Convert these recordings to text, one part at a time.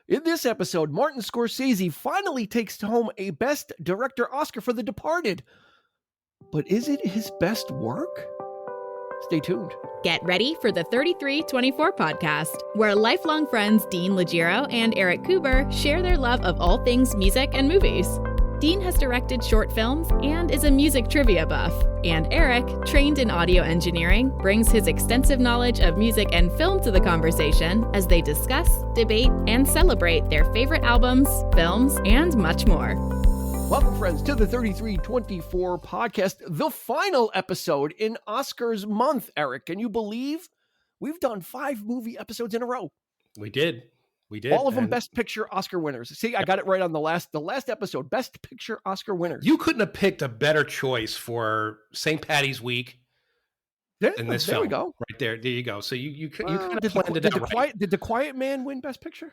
In this episode, Martin Scorsese finally takes home a Best Director Oscar for The Departed. But is it his best work? Stay tuned. Get ready for the 3324 podcast, where lifelong friends Dean Legiro and Eric Kuber share their love of all things music and movies. Dean has directed short films and is a music trivia buff. And Eric, trained in audio engineering, brings his extensive knowledge of music and film to the conversation as they discuss, debate, and celebrate their favorite albums, films, and much more. Welcome, friends, to the 3324 podcast, the final episode in Oscars month. Eric, can you believe we've done 5 movie episodes in a row? We did. All of them Best Picture Oscar winners. See, I got it right on the last episode. Best Picture Oscar winners. You couldn't have picked a better choice for St. Patty's Week in this film. There we go. Right there. There you go. So you kind of planned it out right. Did The Quiet Man win Best Picture?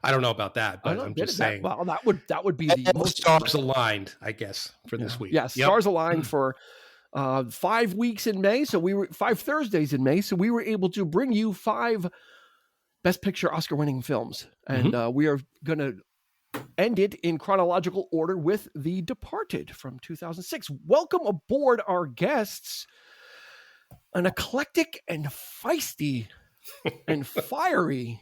I don't know about that, but I'm just saying. Well, that would be the most stars aligned, I guess, for this week. Yeah, stars aligned for 5 weeks in May. So we were 5 Thursdays in May. So we were able to bring you 5 Best Picture Oscar winning films. And we are going to end it in chronological order with The Departed from 2006. Welcome aboard our guests. An eclectic and feisty and fiery.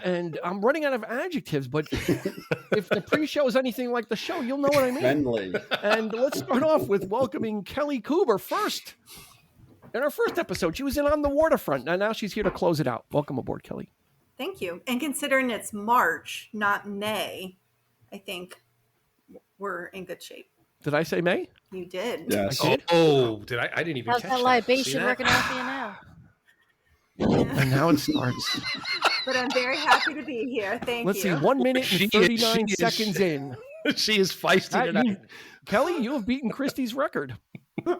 And I'm running out of adjectives, but if the pre-show is anything like the show, you'll know what I mean. Friendly. And let's start off with welcoming Kelly Kuber first. In our first episode, she was in On the Waterfront, and now she's here to close it out. Welcome aboard, Kelly. Thank you. And considering it's March, not May, I think we're in good shape. Did I say May? You did. Yes. I did? Did I? I didn't even How's catch that that. libation working out for you now? And now it starts. But I'm very happy to be here. Thank Let's you. see, 1 minute and 39 she is- seconds in. She is feisty tonight. Kelly, you have beaten Christie's record. There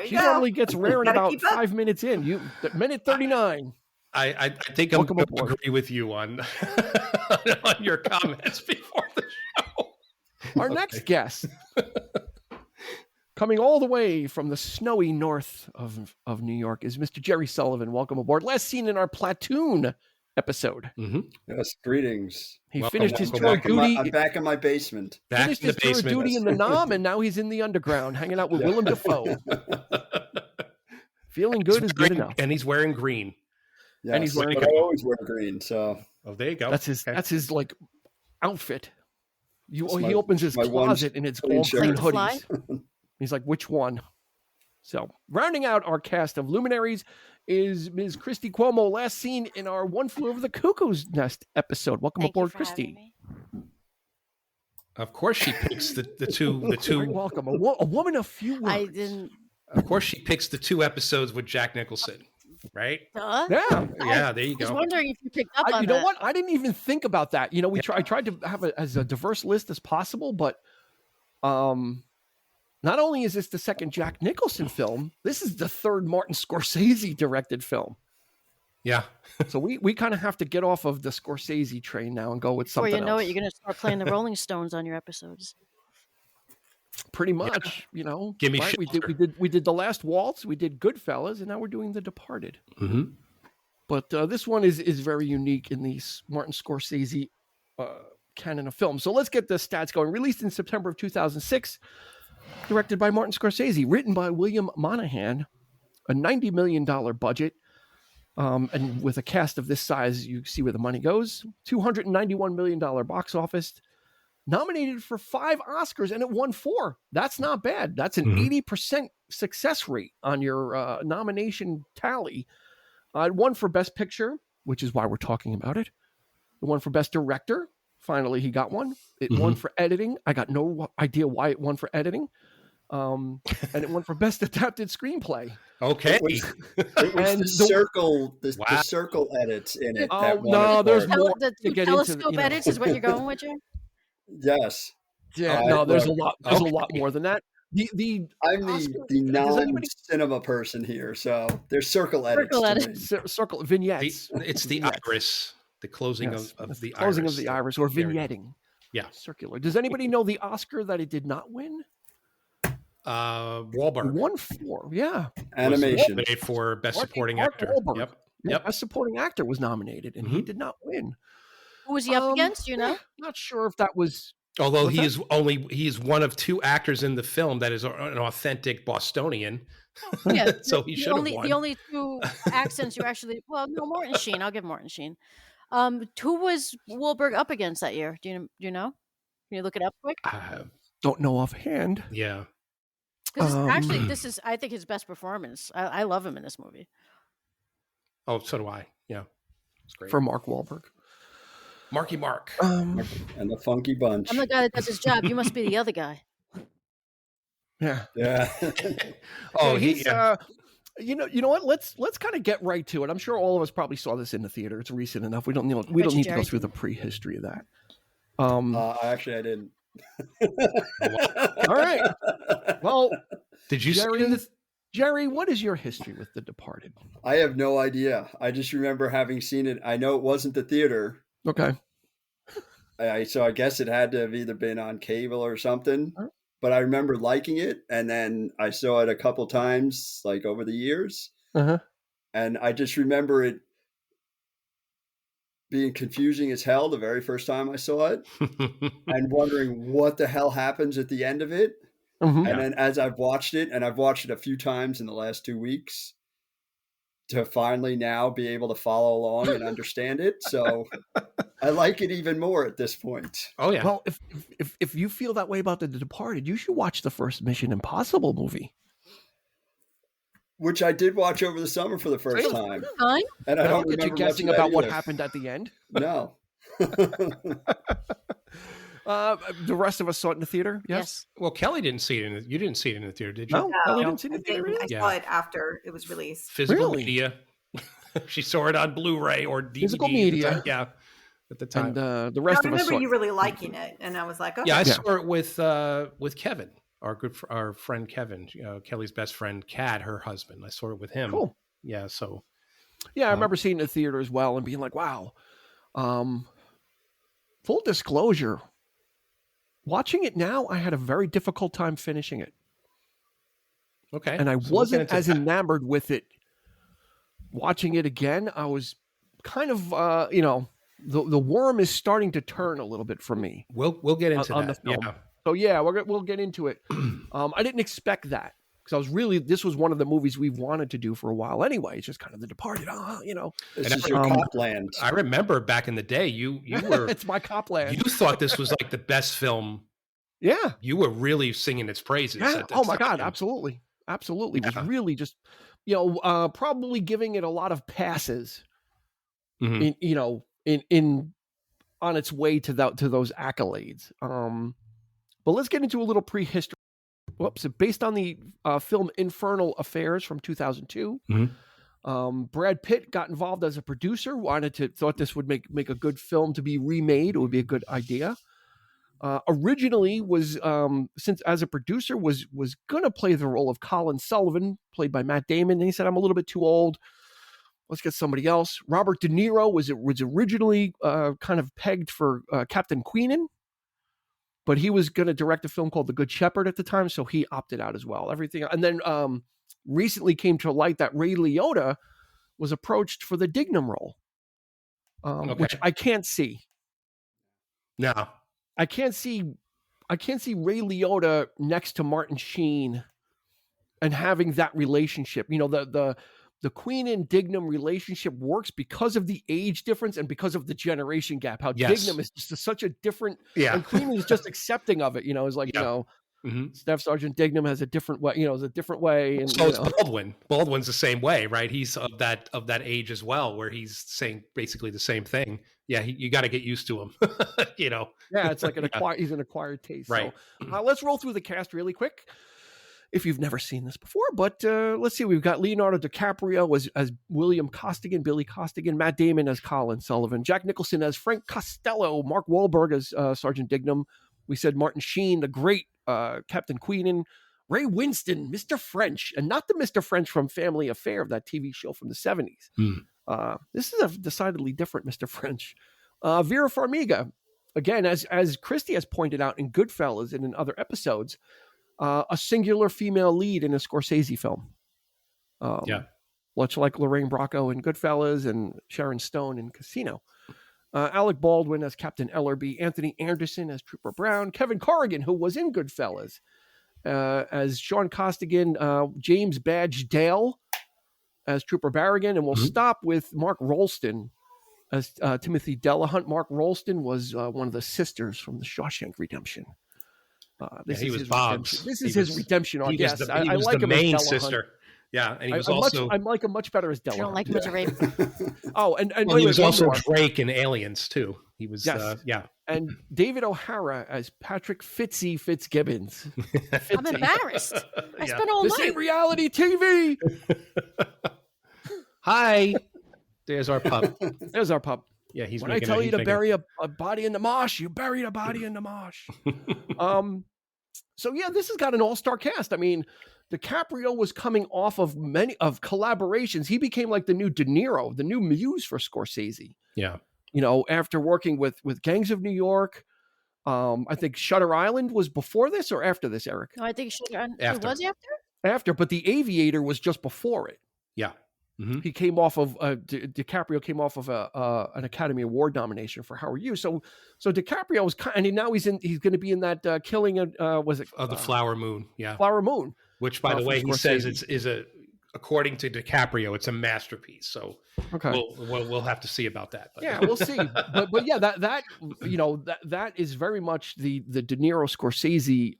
you She go. normally gets rare in Gotta about keep up. 5 minutes in. Minute 39. I think I'm Welcome going to aboard. agree with you on your comments before the show. Our next guest, coming all the way from the snowy north of New York, is Mr. Jerry Sullivan. Welcome aboard. Last seen in our Platoon episode. Yes, greetings. He Welcome, finished his welcome, tour of welcome. duty. I'm back in my basement. Back Finished in the his tour of basement. duty in the Nam, and now he's in the underground, hanging out with Willem Dafoe. Feeling good is good enough. And he's wearing green. Yes, And he's wearing but I always wear green, so Oh, there you go. That's his. Okay. That's his like outfit. He my- opens his my one closet and it's clean all clean shirt. Like hoodies. He's like, which one? So, rounding out our cast of luminaries is Ms. Christy Cuomo, last seen in our One Flew Over the Cuckoo's Nest episode. Welcome Thank you aboard, for having Christy. me. Of course, she picks the Very two. welcome. A woman of few words. I didn't. Of course, she picks the 2 episodes with Jack Nicholson, right? Duh. Yeah. Yeah, there you I was go. wondering if you picked up on You know that. what? I didn't even think about that. You know, I tried to have as a diverse list as possible, but not only is this the second Jack Nicholson film, this is the third Martin Scorsese directed film. Yeah. So we kind of have to get off of the Scorsese train now and go with Before something you know else. it, you're going to start playing the Rolling Stones on your episodes. Pretty much, you know. Give me right? We did The Last Waltz, we did Goodfellas, and now we're doing The Departed. Mm-hmm. But this one is very unique in the Martin Scorsese canon of film. So let's get the stats going. Released in September of 2006, directed by Martin Scorsese, written by William Monahan, a $90 million budget. And with a cast of this size, you see where the money goes. $291 million box office. Nominated for 5 Oscars, and it won 4. That's not bad. That's an 80% success rate on your nomination tally. It won for Best Picture, which is why we're talking about it. It won for Best Director. Finally, he got one. It won for editing. I got no idea why it won for editing. And it won for Best Adapted Screenplay. Okay. it was And the circle, the circle edits in it. Oh, that won no, it there's for- more. The to get into telescope the, you know. edits is what you're going with, Jim? Yes, Yeah, no, there's look, a lot. There's a lot more than that. I'm Oscar- the does anybody- non-cinema person here, so there's circle edits. Circle to edits. me. Circle vignettes. It's the Vignettes. iris, the closing Yes, of it's the closing iris. of the iris, or There we go. vignetting. Yeah. Circular. Does anybody know the Oscar that it did not win? Wahlberg. Won 4. Yeah. Animation. Nominated for Best Mark- Supporting Mark Actor. Wahlberg. Yep. Yep. Best Supporting Actor was nominated, and he did not win. Who was he up against? You know, not sure if that was. Although he is one of 2 actors in the film that is an authentic Bostonian. Yeah, so he should have won. The only 2 accents you actually, well, no, Martin Sheen. I'll give Martin Sheen. Who was Wahlberg up against that year? Do you know? Can you look it up quick? Don't know offhand. Yeah. Because actually, this is, I think, his best performance. I love him in this movie. Oh, so do I. Yeah. It's great. For Mark Wahlberg. Marky Mark. And the Funky Bunch. I'm the guy that does his job. You must be the other guy. Yeah. Yeah. Oh, he's you know what? Let's kind of get right to it. I'm sure all of us probably saw this in the theater. It's recent enough. We don't need to go through the prehistory of that. Actually, I didn't. All right. Well, did you Jerry, what is your history with The Departed? I have no idea. I just remember having seen it. I know it wasn't the theater. Okay. So I guess it had to have either been on cable or something. Right. But I remember liking it, and then I saw it a couple times, like over the years. Uh-huh. And I just remember it being confusing as hell the very first time I saw it, and wondering what the hell happens at the end of it. Mm-hmm. And then as I've watched it, and I've watched it a few times in the last 2 weeks, to finally now be able to follow along and understand it. So I like it even more at this point. Oh yeah. Well, if you feel that way about The Departed, you should watch the first Mission Impossible movie, which I did watch over the summer for the first time. Fine. And I don't get you remember guessing much of that about what either. happened at the end. No. The rest of us saw it in the theater. Yes. Well, Kelly didn't see it you didn't see it in the theater, did you? No, Kelly didn't see it in I the theater. think I Yeah. saw it after it was released. Physical Really? media. She saw it on Blu-ray or DVD. Physical media. At the time. And the rest I of us saw remember it. you really liking it, and I was like, okay. Yeah, I saw it with Kevin, our friend Kevin, Kelly's best friend, Kat, her husband. I saw it with him. Cool. Yeah, so. Yeah, I remember seeing it in the theater as well and being like, wow. Full disclosure, watching it now, I had a very difficult time finishing it. Okay. And I So wasn't as enamored with it. Watching it again, I was kind of, the worm is starting to turn a little bit for me. We'll get into on that. the film. Yeah. So yeah, we'll get into it. I didn't expect that because this was one of the movies we've wanted to do for a while anyway. It's just kind of The Departed, This is your Copland. I remember back in the day, you were. It's my Copland. You thought this was like the best film. Yeah. You were really singing its praises. Yeah. At the Oh my time. God, absolutely. Absolutely. It was Yeah. really just, probably giving it a lot of passes Mhm. in on its way to those accolades. But let's get into a little prehistory. Whoops. Based on the film Infernal Affairs from 2002. Mhm. Brad Pitt got involved as a producer, thought this would make a good film to be remade. It would be a good idea. Originally was since as a producer was gonna play the role of Colin Sullivan, played by Matt Damon, and he said, I'm a little bit too old. Let's get somebody else. Robert De Niro was originally kind of pegged for Captain Queenan, but he was going to direct a film called The Good Shepherd at the time, so he opted out as well. Everything, and then recently came to light that Ray Liotta was approached for the Dignam role, which I can't see. No. I can't see Ray Liotta next to Martin Sheen and having that relationship. The Queen and Dignam relationship works because of the age difference and because of the generation gap. How Dignam is just such a different, and Queen is just accepting of it. It's like, Staff Sergeant Dignam has a different way, is a different way. And so it's Baldwin. Baldwin's the same way, right? He's of that age as well, where he's saying basically the same thing. Yeah, you got to get used to him. Yeah, it's like he's an acquired taste. Right. So let's roll through the cast really quick. If you've never seen this before, but let's see. We've got Leonardo DiCaprio as William Costigan, Billy Costigan, Matt Damon as Colin Sullivan, Jack Nicholson as Frank Costello, Mark Wahlberg as Sergeant Dignam. We said Martin Sheen, the great Captain Queenan, Ray Winston, Mr. French, and not the Mr. French from Family Affair of that TV show from the 70s. This is a decidedly different Mr. French. Vera Farmiga, again, as Christy has pointed out in Goodfellas and in other episodes, a singular female lead in a Scorsese film. much like Lorraine Bracco in Goodfellas and Sharon Stone in Casino. Alec Baldwin as Captain Ellerby, Anthony Anderson as Trooper Brown, Kevin Corrigan, who was in Goodfellas, as Sean Costigan, James Badge Dale as Trooper Barrigan, and we'll stop with Mark Rolston as Timothy Delahunt. Mark Rolston was one of the sisters from the Shawshank Redemption. He was Bob's. This is his redemption arc. Yes, he I was like the him main as Delahunt. sister. Yeah, and he was also. I like him much better as Delahunt. You don't like him as a rape. Oh, and well, he was also Drake in Aliens too. He was. Yes. Yeah. And David O'Hara as Patrick Fitzgibbons. I'm embarrassed. I spent all this night. ain't reality TV. Hi, there's our pup. There's our pup. Yeah, he's. When I tell you to bury a body in the marsh, you buried a body in the marsh. So yeah, this has got an all-star cast. I mean, DiCaprio was coming off of many of collaborations. He became like the new De Niro, the new muse for Scorsese. Yeah. After working with Gangs of New York, I think Shutter Island was before this or after this, Eric? No, I think After. Was he after? After, but The Aviator was just before it. Yeah. Mm-hmm. He came off of DiCaprio came off of an Academy Award nomination for Howard Hughes. So DiCaprio was and now he's going to be in that Killing the Flower Moon. Yeah, Flower Moon. Which, by the way, he says is according to DiCaprio, it's a masterpiece. So okay, we'll have to see about that. But. Yeah, we'll see. but yeah, that is very much the De Niro Scorsese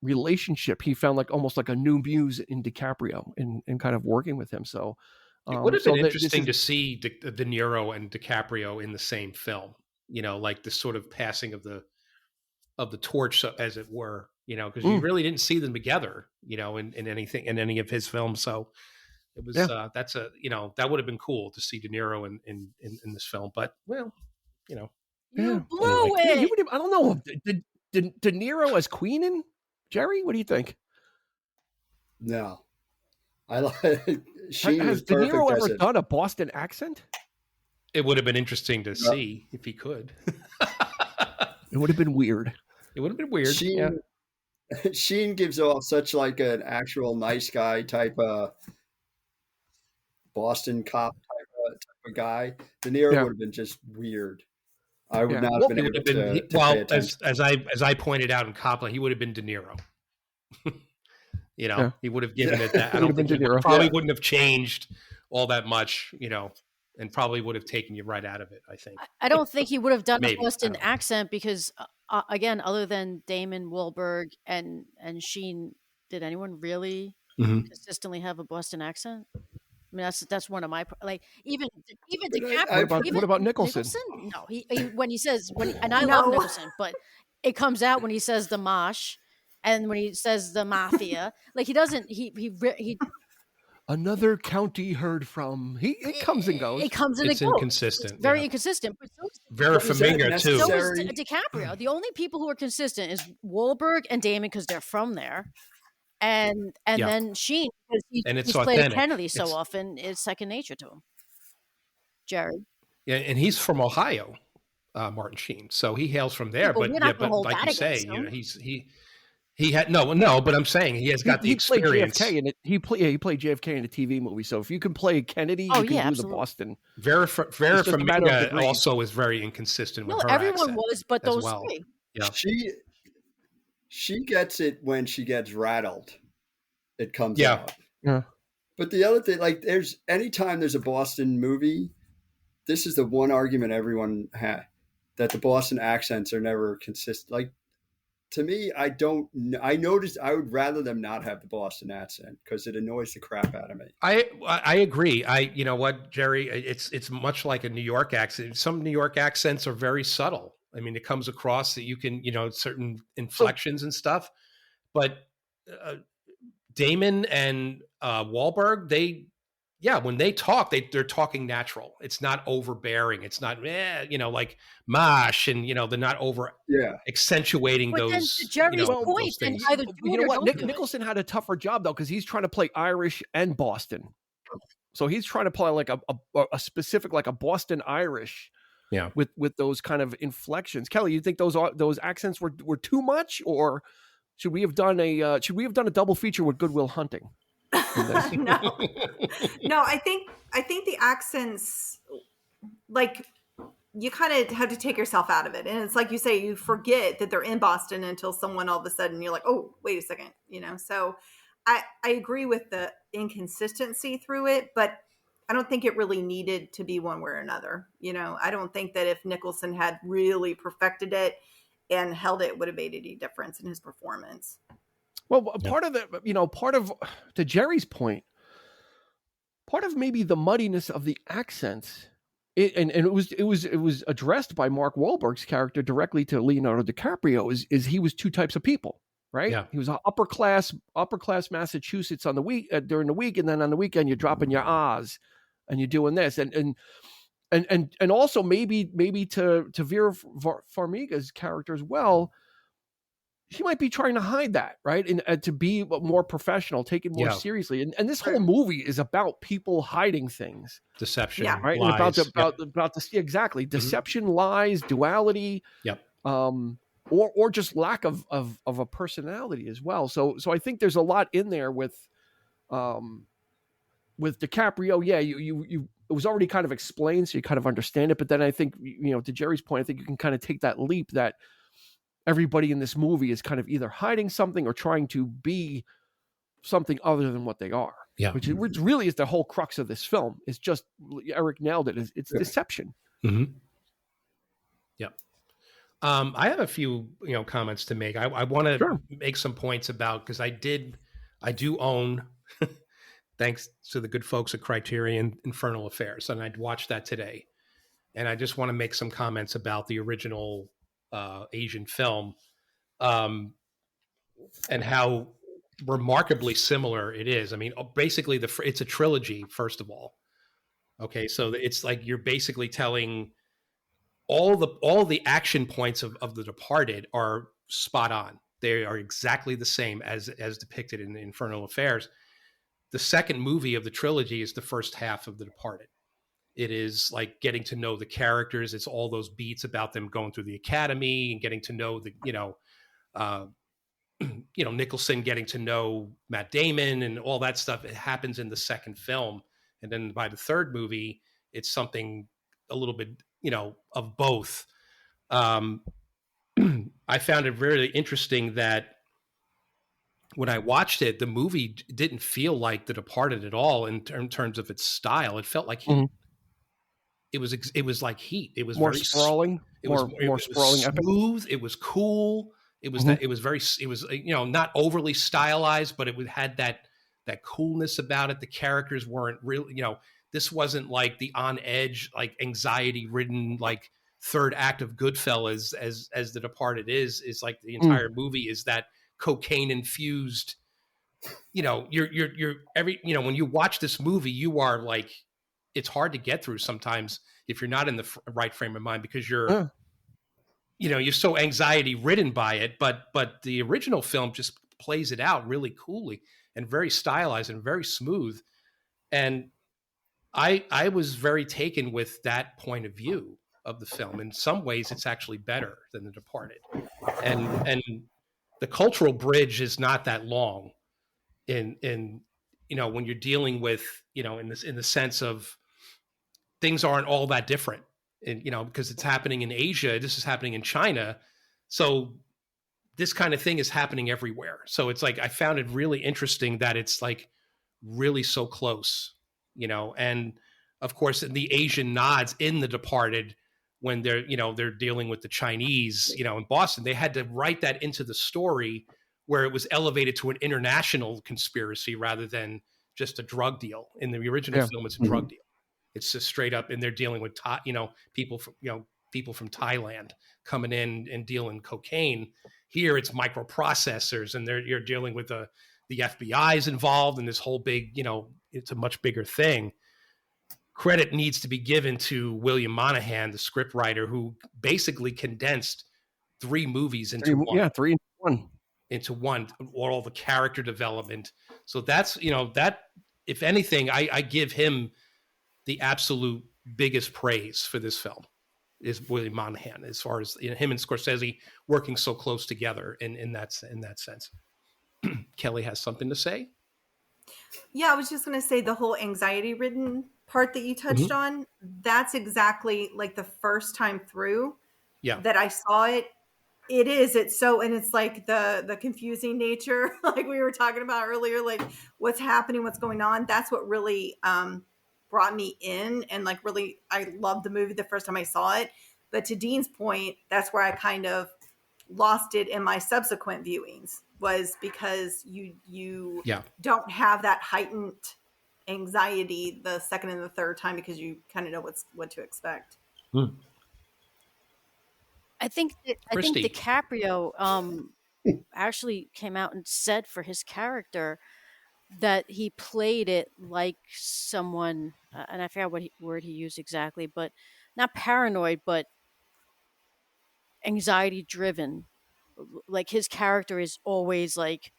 relationship. He found almost like a new muse in DiCaprio in kind of working with him. So it would have been interesting to see De Niro and DiCaprio in the same film. Like this sort of passing of the torch, as it were. Because you really didn't see them together, in anything in any of his films. So it was that would have been cool to see De Niro in this film. But You blew Yeah, it. I don't know. De Niro as Queenan? Jerry, what do you think? No, I like. Has De Niro ever done a Boston accent? It would have been interesting to see if he could. It would have been weird. It would have been weird. Sheen gives off such like an actual nice guy type of Boston cop type of guy. De Niro would have been just weird. I would not have been able to pay attention. as I pointed out in Copland, he would have been De Niro. He would have given it that. I don't think he probably wouldn't have changed all that much, and probably would have taken you right out of it, I think. I don't think he would have done a Boston accent because, again, other than Damon, Wahlberg, and Sheen, did anyone really consistently have a Boston accent? I mean, that's one of my even DiCaprio. What about Nicholson? No, he when he says and I love Nicholson, but it comes out when he says the mosh, and when he says the mafia. Like he doesn't. He Another county heard from. It comes and goes. It comes and it's it goes. Inconsistent. It's very inconsistent. But Vera Farmiga too. So is DiCaprio. The only people who are consistent is Wahlberg and Damon because they're from there. And then Sheen, because he's played Kennedy so often, it's second nature to him. Jared. Yeah, and he's from Ohio, Martin Sheen. So he hails from there. But like you say, he had no. But I'm saying he has got the experience. He played JFK in a TV movie. So if you can play Kennedy, you can do the Boston. Vera Farmiga also is very inconsistent with her everyone accent was, but those three. Yeah. She gets it when she gets rattled. It comes out. Yeah. But the other thing, anytime there's a Boston movie, this is the one argument everyone had, that the Boston accents are never consistent. Like, to me, I noticed I would rather them not have the Boston accent because it annoys the crap out of me. I agree. You know what, Jerry, it's much like a New York accent. Some New York accents are very subtle. I mean, it comes across that you can, certain inflections and stuff. But Damon and Wahlberg, when they talk, they're talking natural. It's not overbearing. It's not, like mosh, and they're not accentuating but those. Then to Jerry's point, things. Either you know what? Nicholson had a tougher job though because he's trying to play Irish and Boston, so he's trying to play like a specific like a Boston Irish. Yeah, with those kind of inflections. Kelly, you think those accents were too much, or should we have done a double feature with Good Will Hunting? No, I think the accents, like, you kind of have to take yourself out of it. And it's like you say, you forget that they're in Boston until someone all of a sudden you're like, oh, wait a second, So I agree with the inconsistency through it, but I don't think it really needed to be one way or another. I don't think that if Nicholson had really perfected it and held it, would have made any difference in his performance. Well, part of to Jerry's point, part of maybe the muddiness of the accents, it was addressed by Mark Wahlberg's character directly to Leonardo DiCaprio, is he was two types of people, right? Yeah. He was upper class Massachusetts on the week during the week, and then on the weekend you're dropping your ahs and you're doing this, and also maybe to Vera Farmiga's character as well. He might be trying to hide that, right? And to be more professional, take it more seriously. And this whole movie is about people hiding things. Deception, right? Lies. And about this, exactly. Deception, lies, duality. Yep. Or just lack of a personality as well. So I think there's a lot in there with DiCaprio. Yeah, you it was already kind of explained, so you kind of understand it. But then I think, to Jerry's point, I think you can kind of take that leap that everybody in this movie is kind of either hiding something or trying to be something other than what they are. Yeah. Which really is the whole crux of this film. It's just, Eric nailed it. It's deception. Mm-hmm. Yeah. I have a few, comments to make. I want to make some points about, because I do own, thanks to the good folks at Criterion, Infernal Affairs. And I'd watched that today. And I just want to make some comments about the original Asian film, and how remarkably similar it is. I mean, basically it's a trilogy, first of all. Okay. So it's like, you're basically telling all the action points of The Departed are spot on. They are exactly the same as depicted in the Infernal Affairs. The second movie of the trilogy is the first half of The Departed. It is like getting to know the characters. It's all those beats about them going through the academy and getting to know Nicholson getting to know Matt Damon and all that stuff. It happens in the second film. And then by the third movie, it's something a little bit, of both. I found it really interesting that when I watched it, the movie didn't feel like The Departed at all in terms of its style. It felt like Heat. Mm-hmm. It was like Heat. It was more very sprawling. It was sprawling, smooth. Epic. It was cool. It was that. It was very. It was not overly stylized, but it had that coolness about it. The characters weren't really. This wasn't like the on edge, like anxiety ridden, like third act of Goodfellas as The Departed is. Is like the entire movie is that cocaine infused. You're every. When you watch this movie, you are like. It's hard to get through sometimes if you're not in the right frame of mind, because you're so anxiety ridden by it. But the original film just plays it out really coolly and very stylized and very smooth. And I was very taken with that point of view of the film. In some ways, it's actually better than The Departed. And the cultural bridge is not that long in when you're dealing with, in the sense of, things aren't all that different, and because it's happening in Asia, this is happening in China, so this kind of thing is happening everywhere. So it's like I found it really interesting that it's like really so close, and of course in the Asian nods in The Departed when they're dealing with the Chinese, in Boston, they had to write that into the story where it was elevated to an international conspiracy rather than just a drug deal. In the original film, it's a drug deal. It's just straight up, and they're dealing with people from Thailand coming in and dealing cocaine. Here, it's microprocessors, and you're dealing with the FBI's involved in this whole big, it's a much bigger thing. Credit needs to be given to William Monahan, the scriptwriter, who basically condensed 3 movies into one. Yeah, 3 into one, or all the character development. So that's that. If anything, I give him the absolute biggest praise for this film is William Monahan, as far as him and Scorsese working so close together in that sense. Kelly has something to say. Yeah, I was just going to say the whole anxiety ridden part that you touched on, that's exactly like the first time through that I saw it. It's so, and it's like the confusing nature, like we were talking about earlier, like what's happening, what's going on. That's what really brought me in, and like really, I loved the movie the first time I saw it. But to Dean's point, that's where I kind of lost it in my subsequent viewings, was because you don't have that heightened anxiety the second and the third time, because you kind of know what to expect. I think DiCaprio actually came out and said for his character that he played it like someone, and I forgot what word he used exactly, but not paranoid, but anxiety driven. Like his character is always like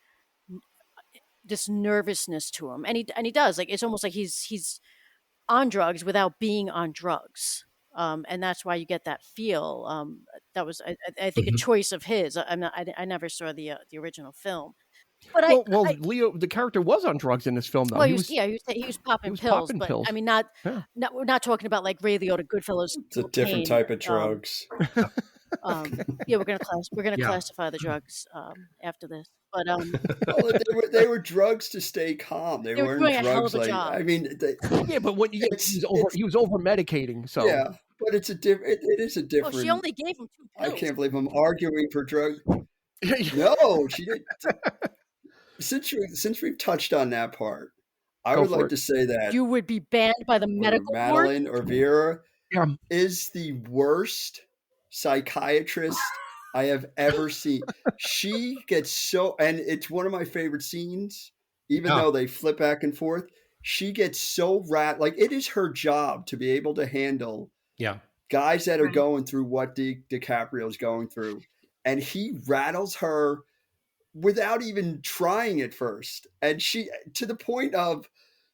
this nervousness to him, and he does, like, it's almost like he's on drugs without being on drugs. And that's why you get that feel. That was, I think, a choice of his. I never saw the original film, but Leo, the character was on drugs in this film, though. Well, he was popping pills, but pills. I mean, we're not talking about like Ray Liotta, Goodfellas. It's a different type of drugs. Yeah, we're gonna classify the drugs after this, but they were drugs to stay calm. They weren't doing drugs a hell of a like job. I mean, but he was over medicating. So yeah, but it's a different. It is a different. Well, she only gave him 2 pills. I can't believe I'm arguing for drugs. No, she didn't. Since we've touched on that part, I would like to say that you would be banned by the medical board. Madeline or Vera is the worst psychiatrist I have ever seen. She gets so, and it's one of my favorite scenes, even though they flip back and forth. She gets so like it is her job to be able to handle guys that are going through what DiCaprio's going through, and he rattles her without even trying at first. And she, to the point of,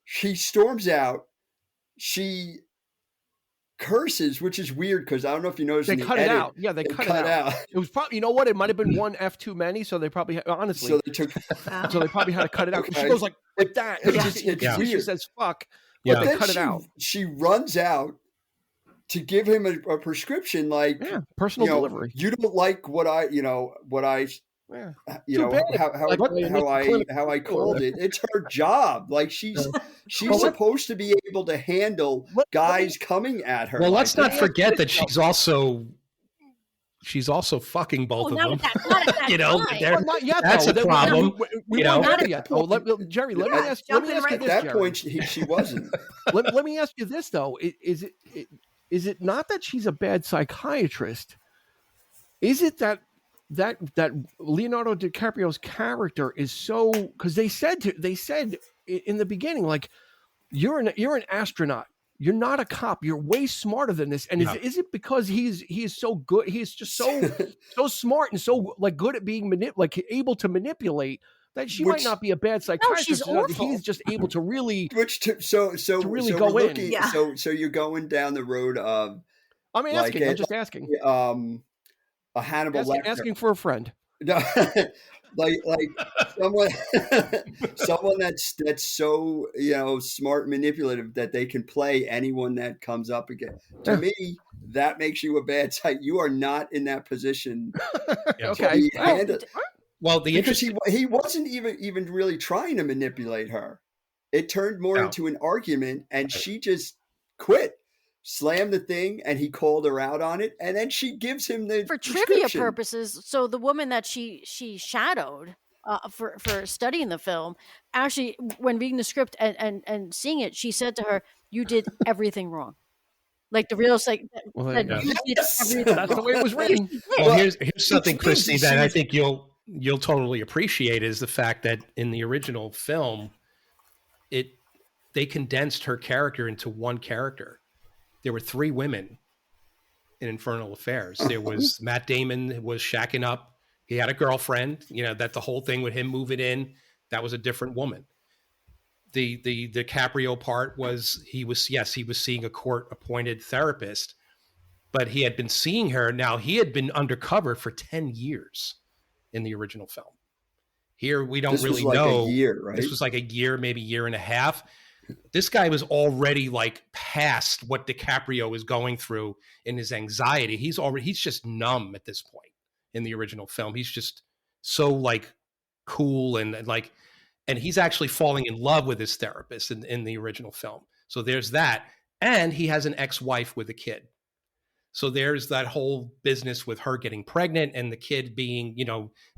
she storms out, she curses, which is weird because I don't know if you noticed. They cut it out. Yeah, they cut it out. It was probably, you know what? It might have been one F too many, so they probably honestly. So they took. So they probably had to cut it out. She goes like that. She says "fuck," but they cut it out. She runs out to give him a prescription, like personal delivery. You don't like what I. Yeah. How I called it. It's her job. Like she's supposed to be able to handle guys coming at her. Well, let's not forget that she's also fucking both of them. That's a problem. Jerry, let me ask you this. At that point, she wasn't. Let me ask you this though: is it not that she's a bad psychiatrist? Is it that Leonardo DiCaprio's character is so, because they said in the beginning, like, you're an astronaut, you're not a cop, you're way smarter than this, and is it because he is so good, he's just so smart and so like good at being able to manipulate, that she might not be a bad psychiatrist? No, she's awful. He's just able to really really go in. So you're going down the road of. I'm just asking. A Hannibal Lecter. Asking for a friend. No, like someone that's so smart and manipulative that they can play anyone that comes up again. To me, that makes you a bad side. You are not in that position. Okay. Because he wasn't even really trying to manipulate her. It turned more into an argument, and she just quit. Slammed the thing, and he called her out on it, and then she gives him the for trivia purposes. So the woman that she shadowed for studying the film, actually, when reading the script and seeing it, she said to her, "You did everything wrong." Like the real you did everything. That's the way it was written. Well, here's something, Christy, that I think you'll totally appreciate, is the fact that in the original film, they condensed her character into one character. There were 3 women in Infernal Affairs. There was Matt Damon was shacking up. He had a girlfriend, that the whole thing with him moving in, that was a different woman. The DiCaprio part was he was seeing a court appointed therapist, but he had been seeing her. Now he had been undercover for 10 years in the original film. Here we don't this really was like know. A year, right? This was like a year, maybe year and a half. This guy was already like past what DiCaprio is going through in his anxiety. He's just numb at this point in the original film. He's just so like cool and he's actually falling in love with his therapist in the original film. So there's that. And he has an ex-wife with a kid. So there's that whole business with her getting pregnant and the kid being,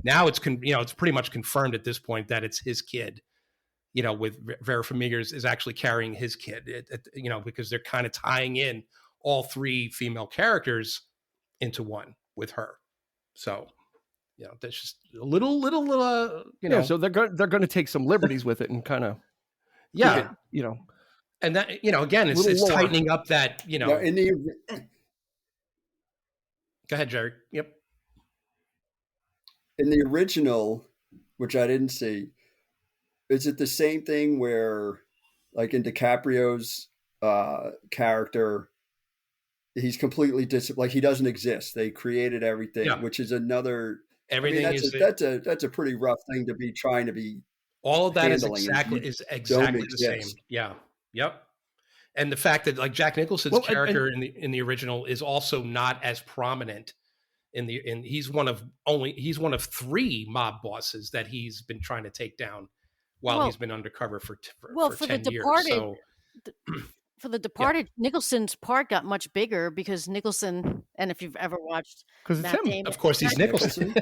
now it's it's pretty much confirmed at this point that it's his kid. With Vera Farmiga's is actually carrying his kid, because they're kind of tying in all three female characters into one with her. So, that's just a little. So they're going to take some liberties with it and kind of, and that again, it's tightening up that Now, Go ahead, Jerry. Yep. In the original, which I didn't see. Is it the same thing where, like in DiCaprio's character, he's completely like he doesn't exist. They created everything, which is another. Everything that's a pretty rough thing to be trying to be. All of that is exactly the same. Yeah. Yep. And the fact that like Jack Nicholson's character in the original is also not as prominent. He's one of three mob bosses that he's been trying to take down. While he's been undercover for 10 years. For The Departed, Nicholson's part got much bigger because Nicholson, and if you've ever watched Matt Damon, of course he's Nicholson.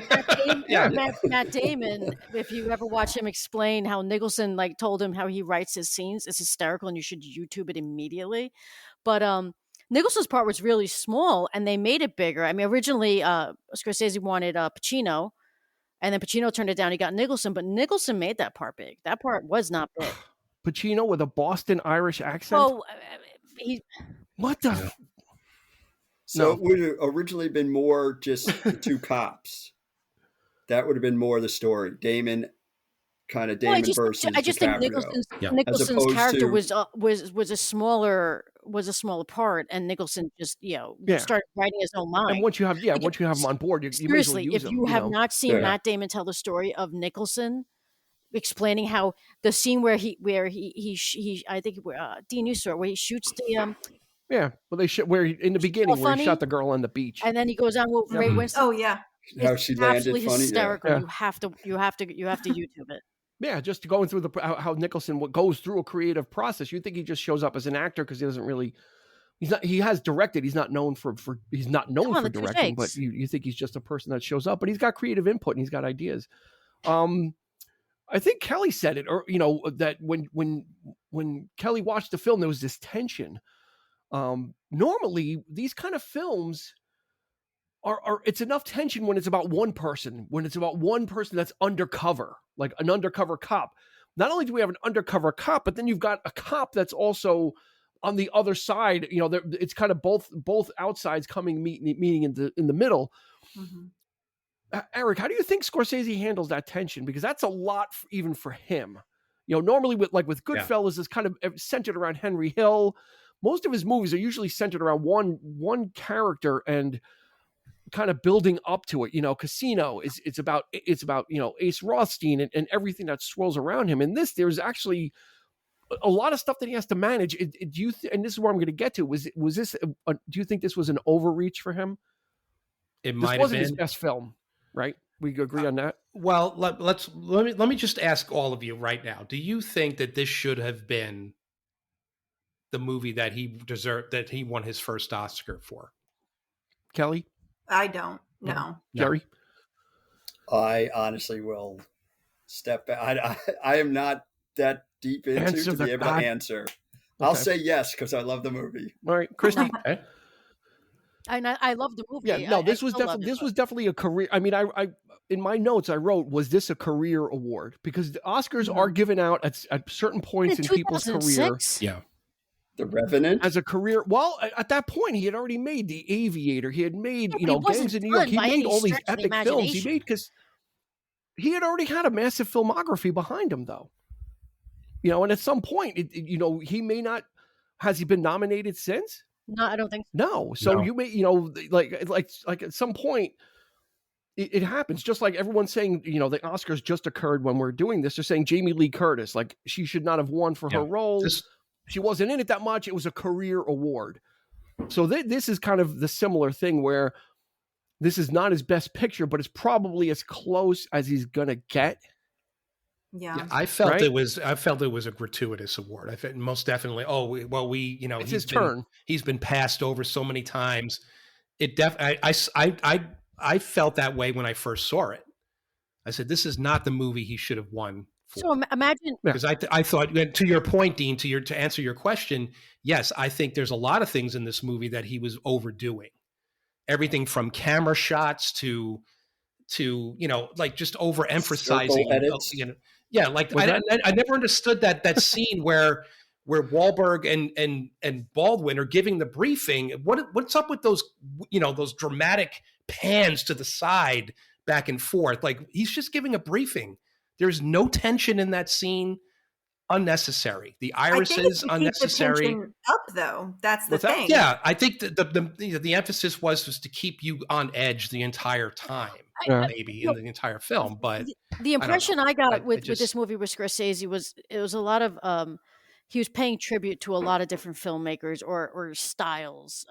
Matt Damon, if you ever watch him explain how Nicholson like told him how he writes his scenes, it's hysterical and you should YouTube it immediately. But Nicholson's part was really small and they made it bigger. I mean, originally Scorsese wanted Pacino. And then Pacino turned it down. He got Nicholson, but Nicholson made that part big. That part was not big. Pacino with a Boston Irish accent? Oh, what the? So it would have originally been more just the two cops. That would have been more the story. Damon versus I just think Nicholson's character was a smaller part, and Nicholson just started writing his own line. And once you have him on board, you may as well use if you have not seen Matt Damon tell the story of Nicholson explaining how the scene where he I think Dean, you saw it, where he shoots the where in the beginning where he shot the girl on the beach, and then he goes on with Ray Winston. Oh yeah. How she landed funny. Hysterical. Yeah. You have to YouTube it. Yeah, just going through how Nicholson goes through a creative process. You think he just shows up as an actor because he doesn't really. He has directed. He's not known for directing, but you think he's just a person that shows up. But he's got creative input and he's got ideas. I think Kelly said it, or that when Kelly watched the film, there was this tension. Normally, these kind of films are it's enough tension when it's about one person that's undercover, like an undercover cop. Not only do we have an undercover cop, but then you've got a cop that's also on the other side. It's kind of both outsides meeting in the middle. Mm-hmm. Eric, how do you think Scorsese handles that tension? Because that's a lot even for him. Normally with Goodfellas is kind of centered around Henry Hill. Most of his movies are usually centered around one character and kind of building up to it. Casino it's about Ace Rothstein and everything that swirls around him. And there's actually a lot of stuff that he has to manage. And this is where I'm going to get to. Was this? Do you think this was an overreach for him? It might have been his best film, right? We agree on that. Well, let me just ask all of you right now. Do you think that this should have been the movie that he deserved, that he won his first Oscar for? Kelly? I don't. No. Jerry? I honestly will step back. I am not that deep into to be able to answer. Okay. I'll say yes because I love the movie. All right, Christy. Okay. I love the movie. Yeah, no, this was definitely a career. I mean, I in my notes I wrote, was this a career award? Because the Oscars are given out at certain points in people's career. Yeah. The Revenant as a career. Well, at that point, he had already made The Aviator. He had made Gangs in New York. He made all these epic films. He made because he had already had a massive filmography behind him, though. And at some point, he may not. Has he been nominated since? No, I don't think so. No. So you may, like at some point, it happens. Just like everyone's saying, the Oscars just occurred when we're doing this. They're saying Jamie Lee Curtis, like she should not have won for her role. She wasn't in it that much. It was a career award. So this is kind of the similar thing where this is not his best picture, but it's probably as close as he's gonna get. Yeah. I felt it was a gratuitous award. I felt most definitely. It's his turn. He's been passed over so many times. I felt that way when I first saw it. I said, this is not the movie he should have won for. So imagine, because I thought, to your point, Dean, to answer your question, yes, I think there's a lot of things in this movie that he was overdoing. Everything from camera shots to like just overemphasizing. I never understood that scene where Wahlberg and Baldwin are giving the briefing. What's up with those those dramatic pans to the side back and forth? Like, he's just giving a briefing. There's no tension in that scene. Unnecessary. The irises unnecessary. Keep the tension up though. That's the thing. Yeah, I think the emphasis was to keep you on edge the entire time, maybe in the entire film. But the impression I got with this movie with Scorsese was it was a lot of he was paying tribute to a lot of different filmmakers or styles.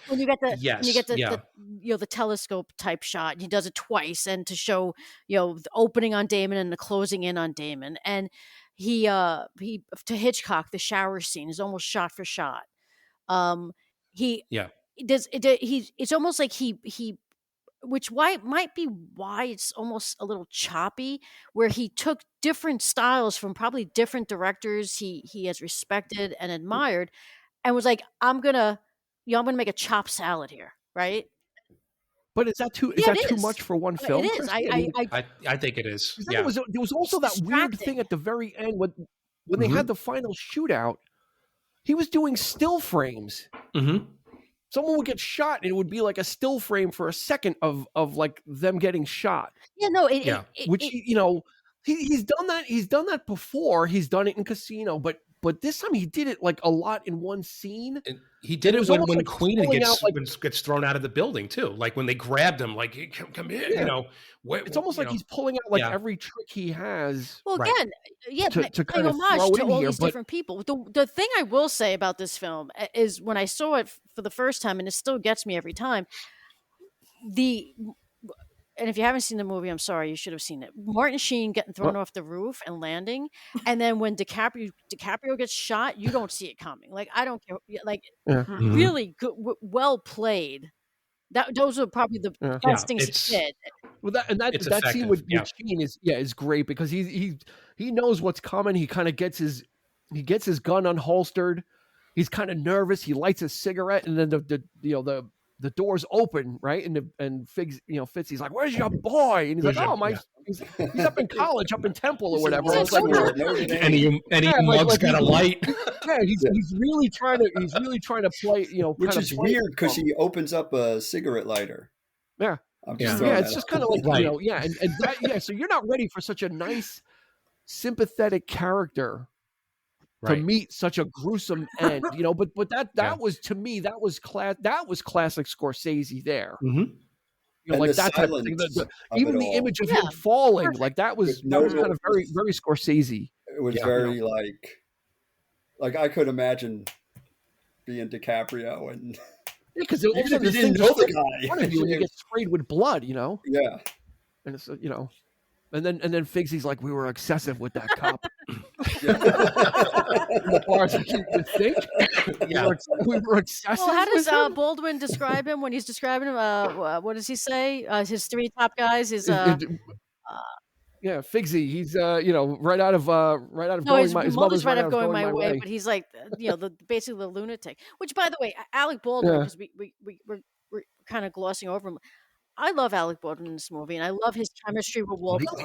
When you get the telescope type shot, he does it twice, and to show the opening on Damon and the closing in on Damon, and he to Hitchcock, the shower scene is almost shot for shot. It's almost like he which might be why it's almost a little choppy, where he took different styles from probably different directors he has respected and admired, and was like, I'm gonna make a chopped salad here, right? But is that too much for one film? It is. I think it is. Yeah. There was also that weird thing at the very end when they had the final shootout. He was doing still frames. Mm-hmm. Someone would get shot, and it would be like a still frame for a second of like them getting shot. Yeah, no, he's done that. He's done that before. He's done it in Casino, but this time he did it like a lot in one scene. And he did it when like Queen gets thrown out of the building too. Like when they grabbed him, like come here, it's almost like he's pulling out like every trick he has. Well, again, to kind of homage to all these different people. The thing I will say about this film is when I saw it for the first time, and it still gets me every time. And if you haven't seen the movie, I'm sorry, you should have seen it. Martin Sheen getting thrown off the roof and landing, and then when DiCaprio gets shot, you don't see it coming. Like, I don't care. Like, really good, well played. Those are probably the best things he did. Well, that scene with Sheen is great because he knows what's coming. He kind of gets his gun unholstered. He's kind of nervous. He lights a cigarette, and then the doors open, right? And Fitz, he's like, "Where's your boy?" And he's like, he's up in college, up in Temple or whatever. And he mug's got a light. Yeah, he's really trying to play, which is weird because he opens up a cigarette lighter. Yeah. It's just kind of like, so you're not ready for such a nice, sympathetic character to meet such a gruesome end, but that was, to me, that was classic Scorsese there. Mm-hmm. Like that type of thing. Even the image of him falling, like that was kind of very, very Scorsese. It was very like I could imagine being DiCaprio and because it also the thing know the guy in front of you when you get sprayed with blood, Yeah, and it's And then Figgsy's like, we were excessive with that cop. The bars, you think? Yeah. We were excessive. Well, how does Baldwin describe him when he's describing him? What does he say? His three top guys is Figgsy. He's right out of his mother's right out of going my way. But he's like basically the lunatic. Which, by the way, Alec Baldwin, because we're kind of glossing over him. I love Alec Baldwin in this movie, and I love his chemistry with Wahlberg.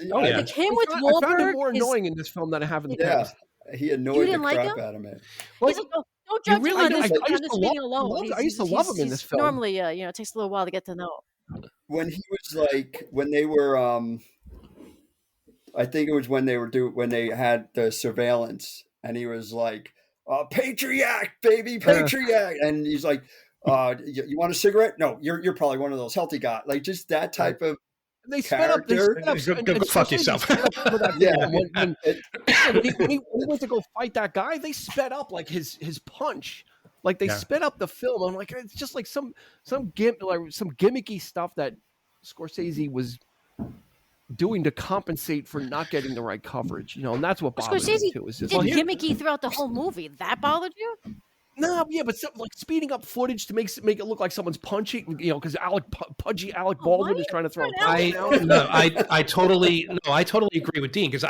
Like him with Wahlberg, I found him more annoying in this film than I have in the past. He annoyed the crap out of me. He's like, don't judge him on this meeting alone. I used to love him in this film. Normally, it takes a little while to get to know him. When he was like, when they were, I think it was when they had the surveillance, and he was like, "Patriot, baby, Patriot," and he's like, You want a cigarette? No, you're probably one of those healthy guys. Like just that type of They sped up. Go fuck yourself. When he went to go fight that guy, they sped up like his punch. Like they sped up the film. I'm like, it's just like some gimmicky stuff that Scorsese was doing to compensate for not getting the right coverage. And that's what bothered me too. Is just gimmicky throughout the whole movie. That bothered you? No, yeah, but like speeding up footage to make it look like someone's punching, because pudgy Alec Baldwin is trying to throw a punch down. I totally agree with Dean, because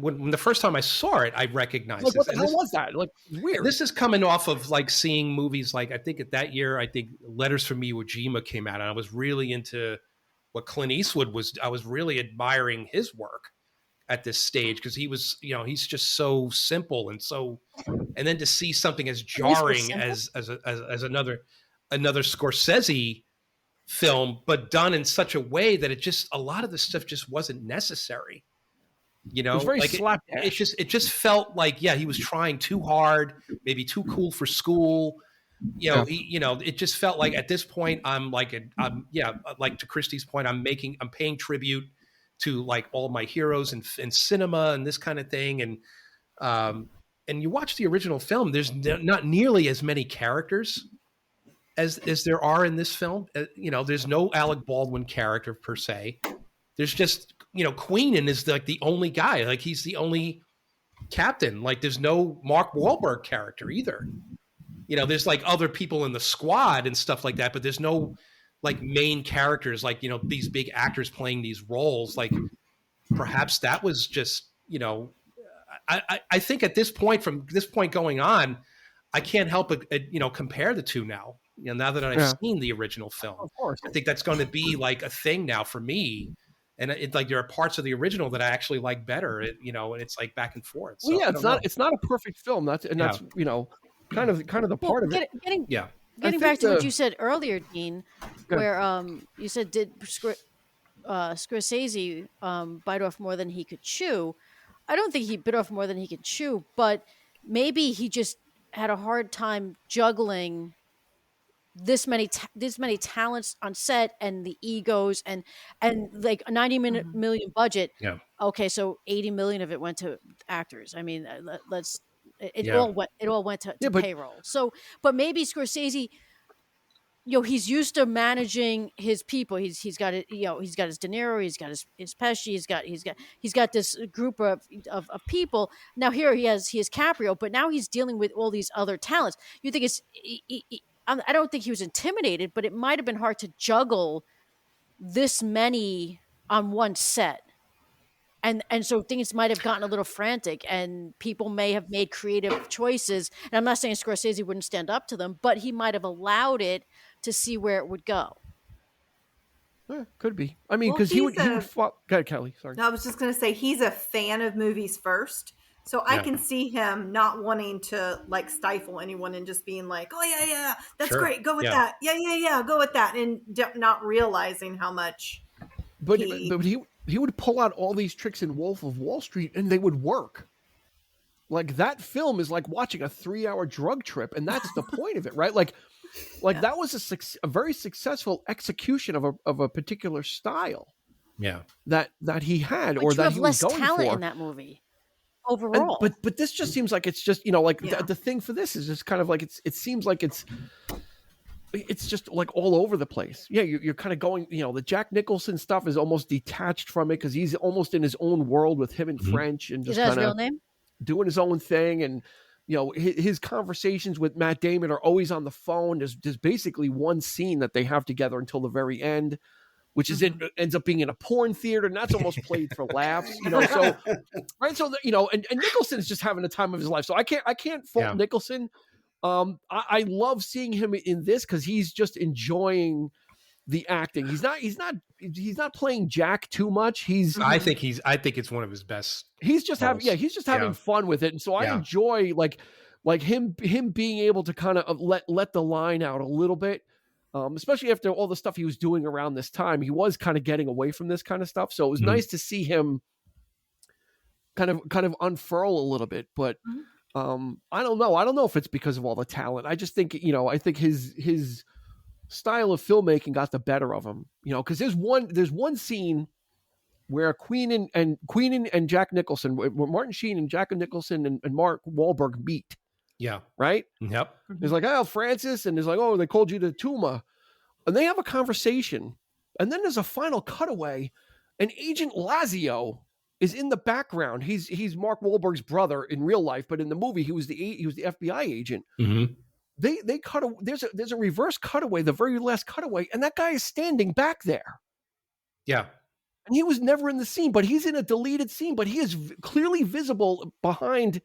when the first time I saw it, I recognized like, this. What the hell was that? Like, weird. This is coming off of like seeing movies like, I think that year, Letters from Iwo Jima came out, and I was really into what Clint Eastwood was. I was really admiring his work at this stage, because he was, he's just so simple and so, and then to see something as jarring as another Scorsese film, but done in such a way that a lot of the stuff just wasn't necessary. It was very slapdash. It just felt like, he was trying too hard, maybe too cool for school. It just felt like at this point, like to Christie's point, I'm paying tribute to like all my heroes in cinema and this kind of thing. And you watch the original film, there's not nearly as many characters as there are in this film. There's no Alec Baldwin character per se. There's just, Queenan is like the only guy, like he's the only captain. Like there's no Mark Wahlberg character either. There's like other people in the squad and stuff like that, but there's no like main characters, like, these big actors playing these roles. Like perhaps that was just, I think at this point, from this point going on, I can't help but, compare the two now. Now that I've seen the original film, of course, I think that's going to be like a thing now for me. And it's like, there are parts of the original that I actually like better, and it's like back and forth. So, it's not a perfect film. That's kind of the part of it. Getting back to what you said earlier, Dean, where you said, did Scorsese bite off more than he could chew? I don't think he bit off more than he could chew, but maybe he just had a hard time juggling this many talents on set, and the egos, and like a 90 million budget. Yeah. Okay, so 80 million of it went to actors. I mean, it all went to payroll. So, but maybe Scorsese, he's used to managing his people. He's got it. He's got his De Niro. He's got his Pesci. He's got this group of people. Now here he has Caprio, but now he's dealing with all these other talents. You think I don't think he was intimidated, but it might have been hard to juggle this many on one set. And so things might have gotten a little frantic, and people may have made creative choices. And I'm not saying Scorsese wouldn't stand up to them, but he might have allowed it to see where it would go. Could be. I mean, because he would go ahead, Kelly. Sorry. No, I was just going to say, he's a fan of movies first. So I can see him not wanting to like stifle anyone and just being like, oh yeah, that's great. Go with that. Yeah. Go with that. And not realizing how much. But he would pull out all these tricks in Wolf of Wall Street, and they would work. Like that film is like watching a 3-hour drug trip, and that's the point of it, right? Like that was a very successful execution of a particular style. Yeah, that he had, but or you that have he less was going talent for in that movie overall. But this just seems like it's just the thing for this is just kind of like it seems like it's just like all over the place. Yeah, you're kind of going, the Jack Nicholson stuff is almost detached from it because he's almost in his own world with him and French, and just kind of doing his own thing. And his conversations with Matt Damon are always on the phone. There's basically one scene that they have together until the very end, which is ends up being in a porn theater, and that's almost played for laughs. So right, so and Nicholson's just having the time of his life. So I can't fault Nicholson. I love seeing him in this because he's just enjoying the acting. He's not playing Jack too much. I think it's one of his best. He's just having fun with it, and so I enjoy like him being able to kind of let the line out a little bit, especially after all the stuff he was doing around this time. He was kind of getting away from this kind of stuff, so it was nice to see him kind of unfurl a little bit, but. I don't know. I don't know if it's because of all the talent. I just think, I think his style of filmmaking got the better of him. Because there's one scene where Queen and Jack Nicholson, where Martin Sheen and Jack Nicholson and Mark Wahlberg meet. Yeah. Right? Yep. He's like, oh, Francis. And he's like, oh, they called you to Tuma. And they have a conversation. And then there's a final cutaway. And Agent Lazio is in the background. He's Mark Wahlberg's brother in real life, but in the movie, he was the FBI agent. Mm-hmm. They cut a, there's a reverse cutaway, the very last cutaway, and that guy is standing back there. Yeah. And he was never in the scene, but he's in a deleted scene, but he is clearly visible behind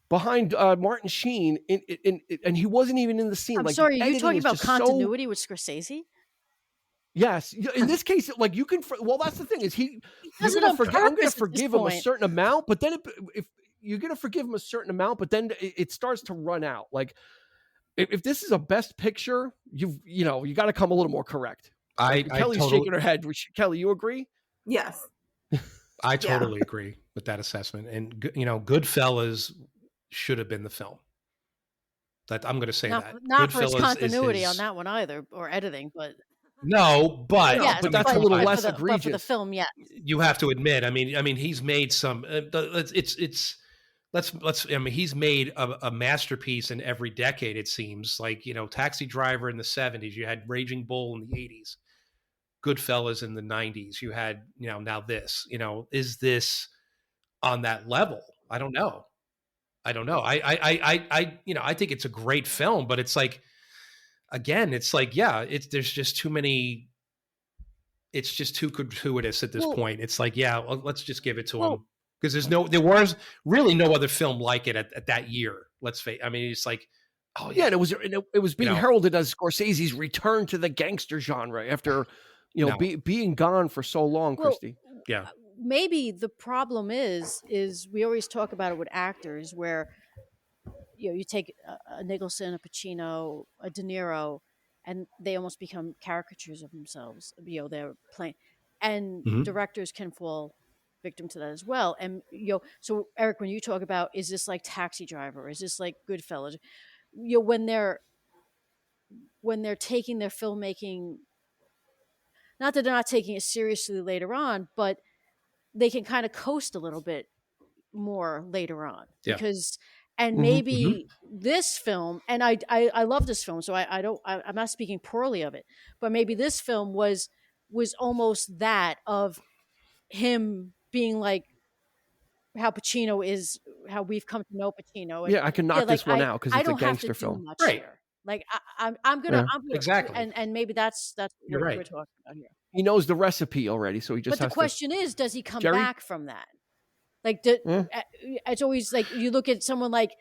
Martin Sheen, and he wasn't even in the scene. I'm sorry, are you talking about continuity with Scorsese? Yes. In this case, like you can. Well, that's the thing is I'm going to forgive him a certain amount, but then if you're going to forgive him a certain amount, but then it starts to run out. Like if this is a best picture, you got to come a little more correct. Kelly's shaking her head. Kelly, you agree? Yes. I totally agree with that assessment. And Goodfellas should have been the film. That I'm going to say not Goodfellas for its continuity on that one either, or editing, but. No, but yes, but that's a little less egregious. But for the film, yeah. You have to admit. I mean, he's made some. He's made a masterpiece in every decade. It seems like Taxi Driver in the 70s. You had Raging Bull in the 80s. Goodfellas in the 90s. You had now this. Is this on that level? I don't know. I think it's a great film, but it's like. Again, it's like, there's just too many. It's just too gratuitous at this point. It's like, let's just give it to him because there was really no other film like it at that year. Let's face. I mean, it's like, and it was being heralded as Scorsese's return to the gangster genre after, being gone for so long, Christy. Yeah. Maybe the problem is we always talk about it with actors where. You take a Nicholson, a Pacino, a De Niro, and they almost become caricatures of themselves. They're playing, and directors can fall victim to that as well. And so Eric, when you talk about, is this like Taxi Driver? Is this like Goodfellas? When they're taking their filmmaking, not that they're not taking it seriously later on, but they can kind of coast a little bit more later on because. And maybe this film, and I love this film, so I'm not speaking poorly of it, but maybe this film was almost that of him being like how Pacino is, how we've come to know Pacino. And, I can knock this one out because it's a gangster film, right? Here. Like I'm gonna exactly, and maybe that's what we're talking about here. He knows the recipe already, so he just. But the question is, does he come back from that? Like it's always like you look at someone like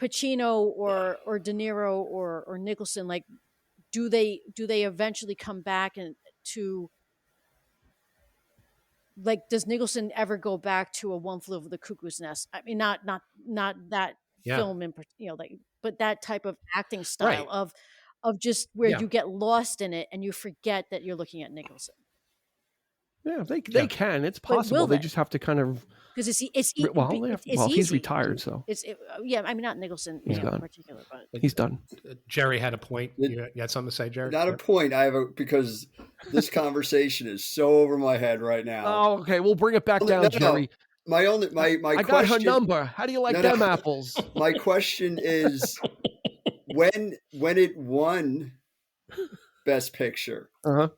Pacino or De Niro or Nicholson. Like, do they eventually come back and to like? Does Nicholson ever go back to a One Flew Over the Cuckoo's Nest? I mean, not that film in like, but that type of acting style of just where you get lost in it and you forget that you're looking at Nicholson. Yeah, they can. It's possible. They just have to kind of because he's retired, so I mean, not Nicholson in particular, but he's done. Jerry had a point. You had something to say, Jerry? Not a point. I have because this conversation is so over my head right now. Oh, okay. We'll bring it back down, Jerry. My I got her number. How do you like them apples? My question is, when it won Best Picture,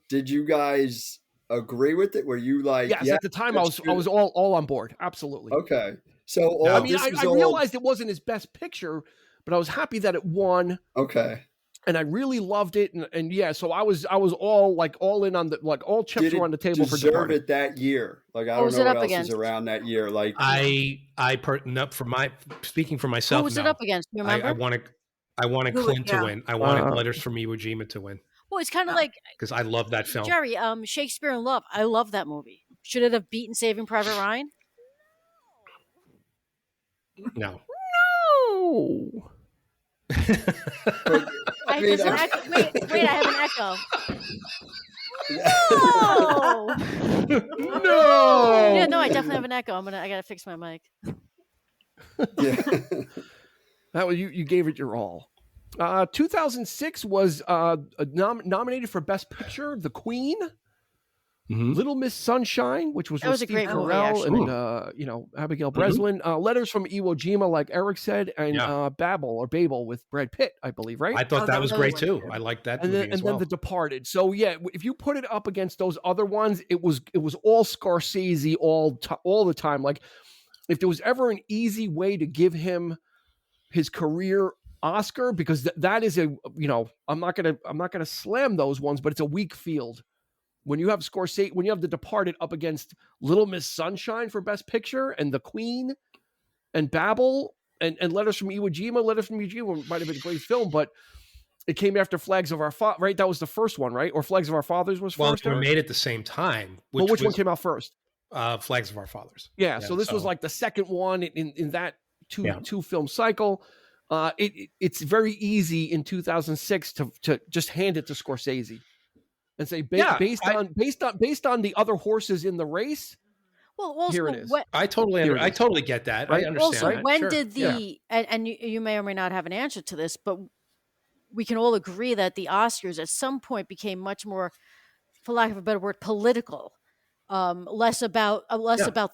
did you guys agree with it? Were you like, yes, at the time I was all on board. Absolutely. Okay. So I realized it wasn't his best picture, but I was happy that it won. Okay. And I really loved it. And so I was all in on the, like all chips were on the table for Departed. It that year. Like, I don't know what else is around that year. Like speaking for myself. Who was it up against? You remember? I wanted Clint to win. I wanted Letters from Iwo Jima to win. Well, it's kind of like because I love that film. Jerry, Shakespeare in Love. I love that movie. Should it have beaten Saving Private Ryan? No. I have an echo. No. Yeah, no, I definitely have an echo. I gotta fix my mic. Yeah. That was you gave it your all. 2006 was nominated for Best Picture, The Queen, Little Miss Sunshine, which was with Steve Carell and Abigail Breslin. Letters from Iwo Jima, like Eric said, and Babel with Brad Pitt, I believe, right? I thought that was great too. I like that movie as well. And then The Departed. So yeah, if you put it up against those other ones, it was all Scorsese all the time. Like if there was ever an easy way to give him his career Oscar, because that is I'm not gonna slam those ones, but it's a weak field. When you have Scorsese, when you have The Departed up against Little Miss Sunshine for Best Picture, and The Queen, and Babel, and Letters from Iwo Jima might have been a great film, but it came after Flags of Our Fathers, right? That was the first one, right? Or Flags of Our Fathers was first? Well, they were made at the same time. Which one came out first? Flags of Our Fathers. Yeah, so this was like the second one in that two film cycle. It's very easy in 2006 to just hand it to Scorsese and say based on the other horses in the race. Well, also, here it is. I totally get that. Right? I understand. Also, that. when did and you may or may not have an answer to this, but we can all agree that the Oscars at some point became much more, for lack of a better word, political. Less about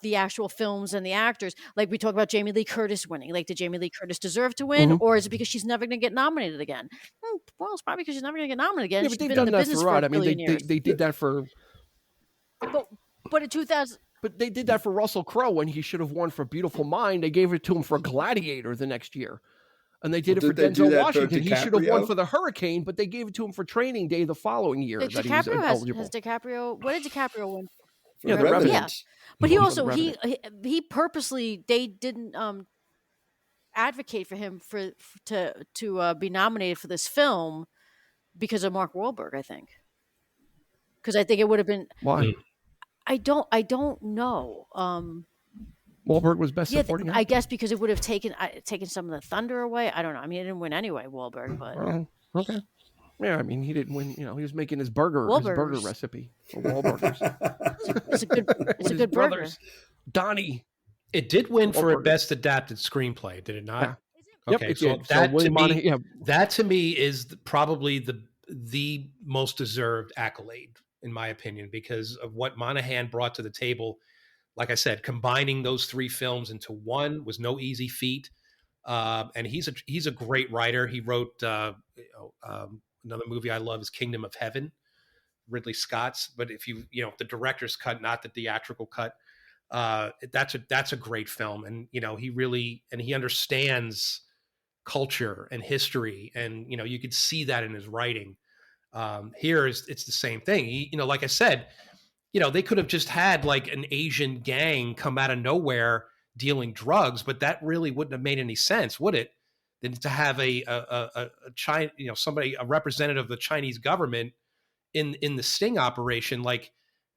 the actual films and the actors. Like we talk about Jamie Lee Curtis winning. Like, did Jamie Lee Curtis deserve to win, or is it because she's never going to get nominated again? Well, it's probably because she's never going to get nominated again. Yeah, but they've done that for Rod. I mean, they did that for. But in 2000. But they did that for Russell Crowe when he should have won for Beautiful Mind. They gave it to him for Gladiator the next year. And they did it for Denzel Washington. He should have won for The Hurricane, but they gave it to him for Training Day the following year. Has DiCaprio? What did DiCaprio win? Yeah, The Revenant. Yeah. But he also he purposely, they didn't advocate for him to be nominated for this film because of Mark Wahlberg, I think. Because I think it would have been. Why? I don't know. Wahlberg was best supporting actor? I guess because it would have taken some of the thunder away. I don't know. I mean, he didn't win anyway, Wahlberg, but okay. Yeah, I mean, he didn't win. He was making his burger recipe for Wahlburgers. It's a good burger. Donnie. It did win for a best adapted screenplay, did it not? Yeah. Okay, yep, so did. That to me is probably the most deserved accolade, in my opinion, because of what Monahan brought to the table. Like I said, combining those three films into one was no easy feat. And he's a great writer. He wrote another movie I love is Kingdom of Heaven, Ridley Scott's. But if the director's cut, not the theatrical cut, that's a great film. And he understands culture and history, and you could see that in his writing. Here it's the same thing. Like I said, they could have just had like an Asian gang come out of nowhere dealing drugs, but that really wouldn't have made any sense, would it? Than to have a China, a representative of the Chinese government in the sting operation, like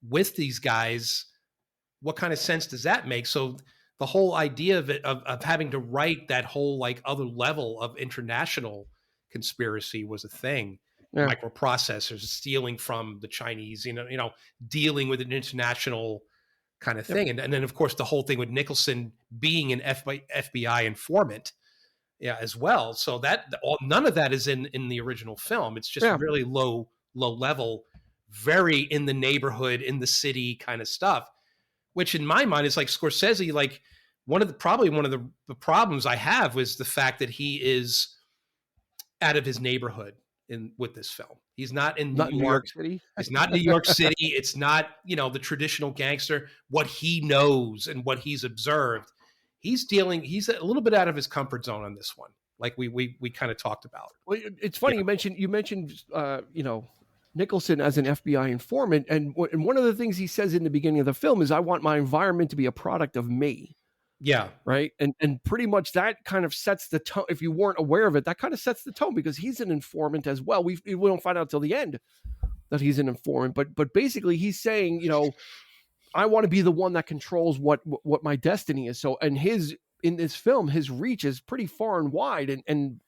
with these guys. What kind of sense does that make? So the whole idea of it, of having to write that whole like other level of international conspiracy was a thing. Yeah. Microprocessors stealing from the Chinese, dealing with an international kind of thing. And then of course the whole thing with Nicholson being an FBI informant, as well. So none of that is in the original film. It's just really low level, very in the neighborhood, in the city kind of stuff, which in my mind is like Scorsese. Like one of the problems I have was the fact that he is out of his neighborhood with this film. He's not in New York City. It's not New York City. It's not, the traditional gangster, what he knows and what he's observed. He's a little bit out of his comfort zone on this one. Like we kind of talked about. Well, it's funny you mentioned Nicholson as an FBI informant, and one of the things he says in the beginning of the film is, "I want my environment to be a product of me." Yeah. Right. And pretty much that kind of sets the tone. If you weren't aware of it, that kind of sets the tone, because he's an informant as well. We don't find out till the end that he's an informant, but basically he's saying, I want to be the one that controls what my destiny is. So, and in this film, his reach is pretty far and wide, and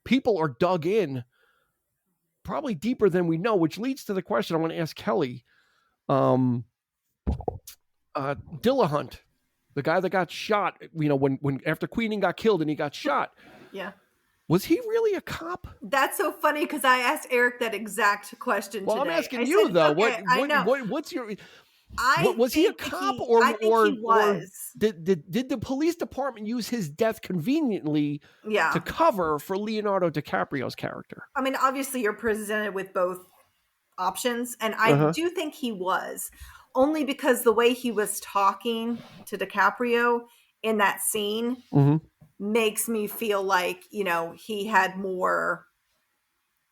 people are dug in probably deeper than we know, which leads to the question I want to ask Kelly. Dillahunt, the guy that got shot, when after Queenan got killed and he got shot. Yeah. Was he really a cop? That's so funny because I asked Eric that exact question today. I'm asking you said, though. Okay, What's your? I was he a cop or he was? Did the police department use his death conveniently to cover for Leonardo DiCaprio's character? I mean, obviously you're presented with both options, and I do think he was, only because the way he was talking to DiCaprio in that scene makes me feel like, you know, he had more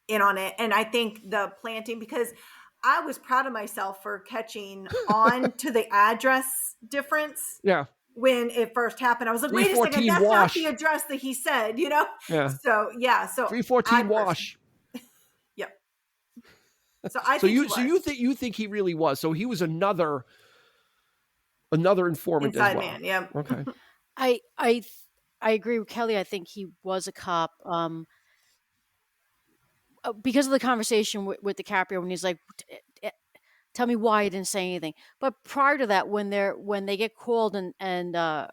in on it. And I think the planting, because I was proud of myself for catching on to the address difference. Yeah. When it first happened, I was like, wait a second, that's not the address that he said, you know? Yeah. So, yeah. So 314 Wash. Yep. So I think you think he really was. So he was another informant inside as well. man, yeah. Okay. I agree with Kelly. I think he was a cop. Because of the conversation with DiCaprio when he's like, tell me why you didn't say anything. But prior to that, when they get called and Mr.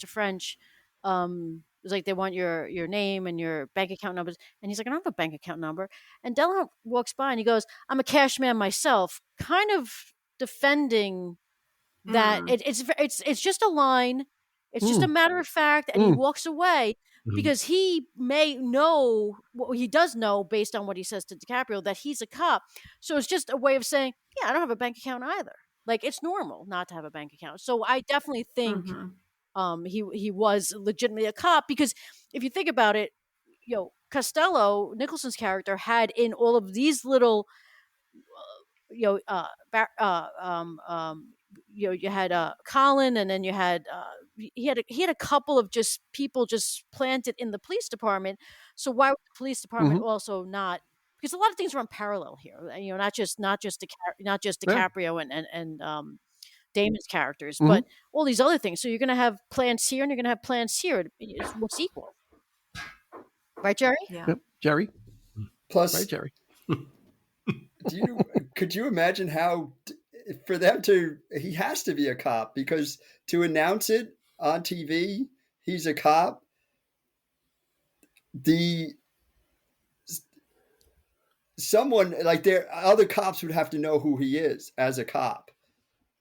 French was like, they want your name and your bank account numbers, and he's like, I don't have a bank account number. And Delahunt walks by and he goes, I'm a cash man myself, kind of defending that it's just a line, it's just a matter of fact, and he walks away. Because he may know, he does know based on what he says to DiCaprio, that he's a cop. So it's just a way of saying, yeah, I don't have a bank account either. Like, it's normal not to have a bank account. So I definitely think he was legitimately a cop, because if you think about it, you know, Costello, Nicholson's character, had in all of these little, you had Colin, and then you had he had a couple of just people just planted in the police department. So why would the police department also not? Because a lot of things run parallel here, you know, not just DiCaprio and Damon's characters, but all these other things. So you're going to have plans here and you're going to have plans here. What's equal, right, Jerry? Yeah, yep. Jerry. Plus, right, Jerry. Could you imagine how? For them to, he has to be a cop, because to announce it on TV, he's a cop. Someone like other cops would have to know who he is as a cop.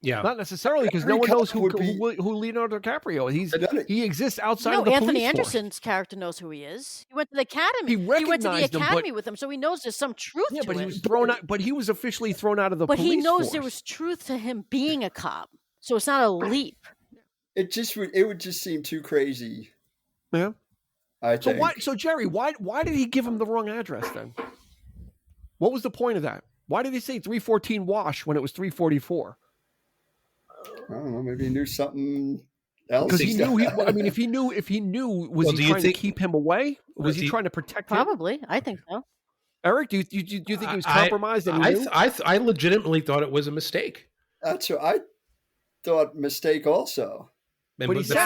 Yeah, not necessarily, because no one knows who Leonardo DiCaprio is. He exists outside of the Anthony police Anderson's force. Character knows who he is. He went to the academy. He went to the academy with him, so he knows there's some truth to it. But he was thrown out. But he was officially thrown out of the police force. But he knows there was truth to him being a cop, so it's not a leap. It would just seem too crazy. Yeah. I think. So Jerry, why did he give him the wrong address then? What was the point of that? Why did he say 314 Wash when it was 344? I don't know. Maybe he knew something else. Because he knew. If he knew, was he trying to keep him away? Was he trying to protect him? Probably, I think so. Eric, do you think he was compromised? I legitimately thought it was a mistake. That's what I thought. Mistake also. But he said,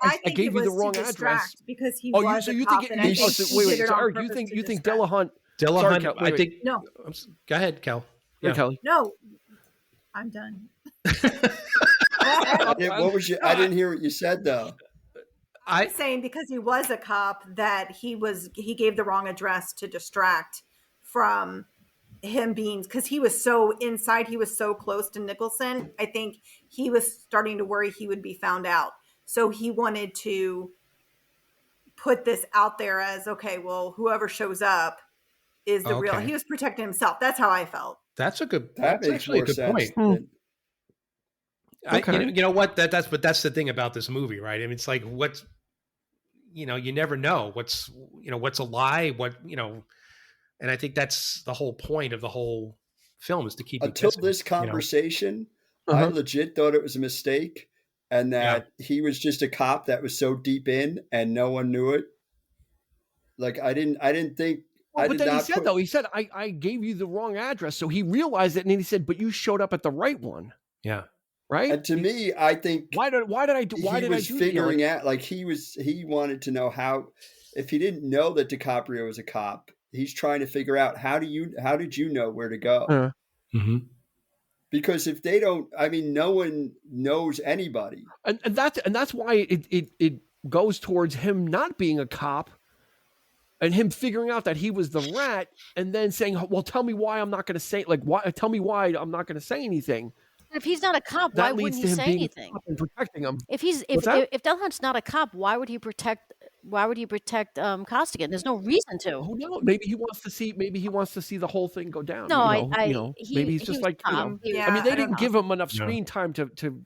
I gave you the wrong address because he was a cop. Wait. So Eric, you think Delahunt? I think no. Go ahead, Cal. Yeah, Kelly. No, I'm done. What was you? I didn't hear what you said though. I'm saying because he was a cop that he gave the wrong address to distract from him being, because he was so inside, he was so close to Nicholson. I think he was starting to worry he would be found out. So he wanted to put this out there as, okay, well, whoever shows up is the real. He was protecting himself. That's how I felt. That's actually a good point. Okay. You know what? That's the thing about this movie, right? I mean, it's like you never know what's a lie, and I think that's the whole point of the whole film, is to keep until this conversation. I legit thought it was a mistake, and that he was just a cop that was so deep in, and no one knew it. Like I didn't think. But then he said, I gave you the wrong address, so he realized it, and then he said, but you showed up at the right one. Yeah. Right. And to me, I think why did I do? He was figuring out, like he wanted to know how, if he didn't know that DiCaprio was a cop, he's trying to figure out how did you know where to go? Because if they don't, I mean, no one knows anybody, and that's why it goes towards him not being a cop, and him figuring out that he was the rat, and then saying, "Well, tell me why I'm not going to say tell me why I'm not going to say anything." If he's not a cop, why wouldn't he say anything? And protecting him. If Delahunt's not a cop, why would he protect Costigan? There's no reason to. Who knows? Maybe he wants to see the whole thing go down. No, maybe he's just like, I mean, they didn't give him enough screen time to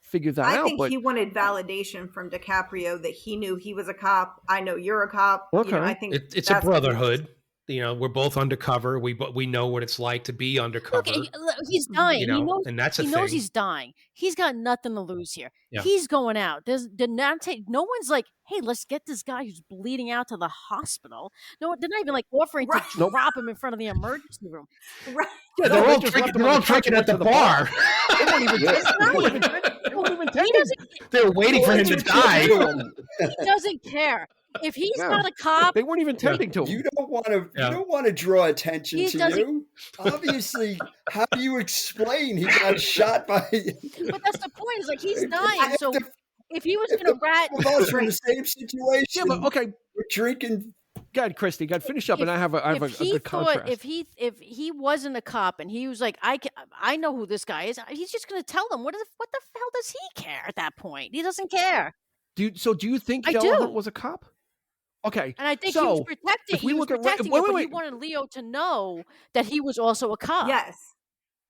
figure that out. I think he wanted validation from DiCaprio that he knew he was a cop. I know you're a cop. Okay. I think it's a brotherhood. We're both undercover. We know what it's like to be undercover. Look, he's dying. And that's he knows he's dying. He's got nothing to lose here. Yeah. He's going out. No one's like, hey, let's get this guy who's bleeding out to the hospital. No, they're not even like offering to drop him in front of the emergency room. Right. Yeah, they're all drinking at the bar. They won't even take him. They're waiting for him to die. He doesn't care. If he's not a cop, they weren't even tending to him. You don't want to draw attention to you. Obviously, how do you explain he got shot by? But that's the point. Is like he's dying. So if he was going to rat, we're both in the same situation. Yeah, but okay, we're drinking. Go ahead, Christy. Got to finish up, and I have a good contrast. If he wasn't a cop and he was like, I know who this guy is. He's just going to tell them. What the hell does he care at that point? He doesn't care. Do you think Delahunt was a cop? Okay, and I think he was protecting. He wanted Leo to know that he was also a cop. Yes.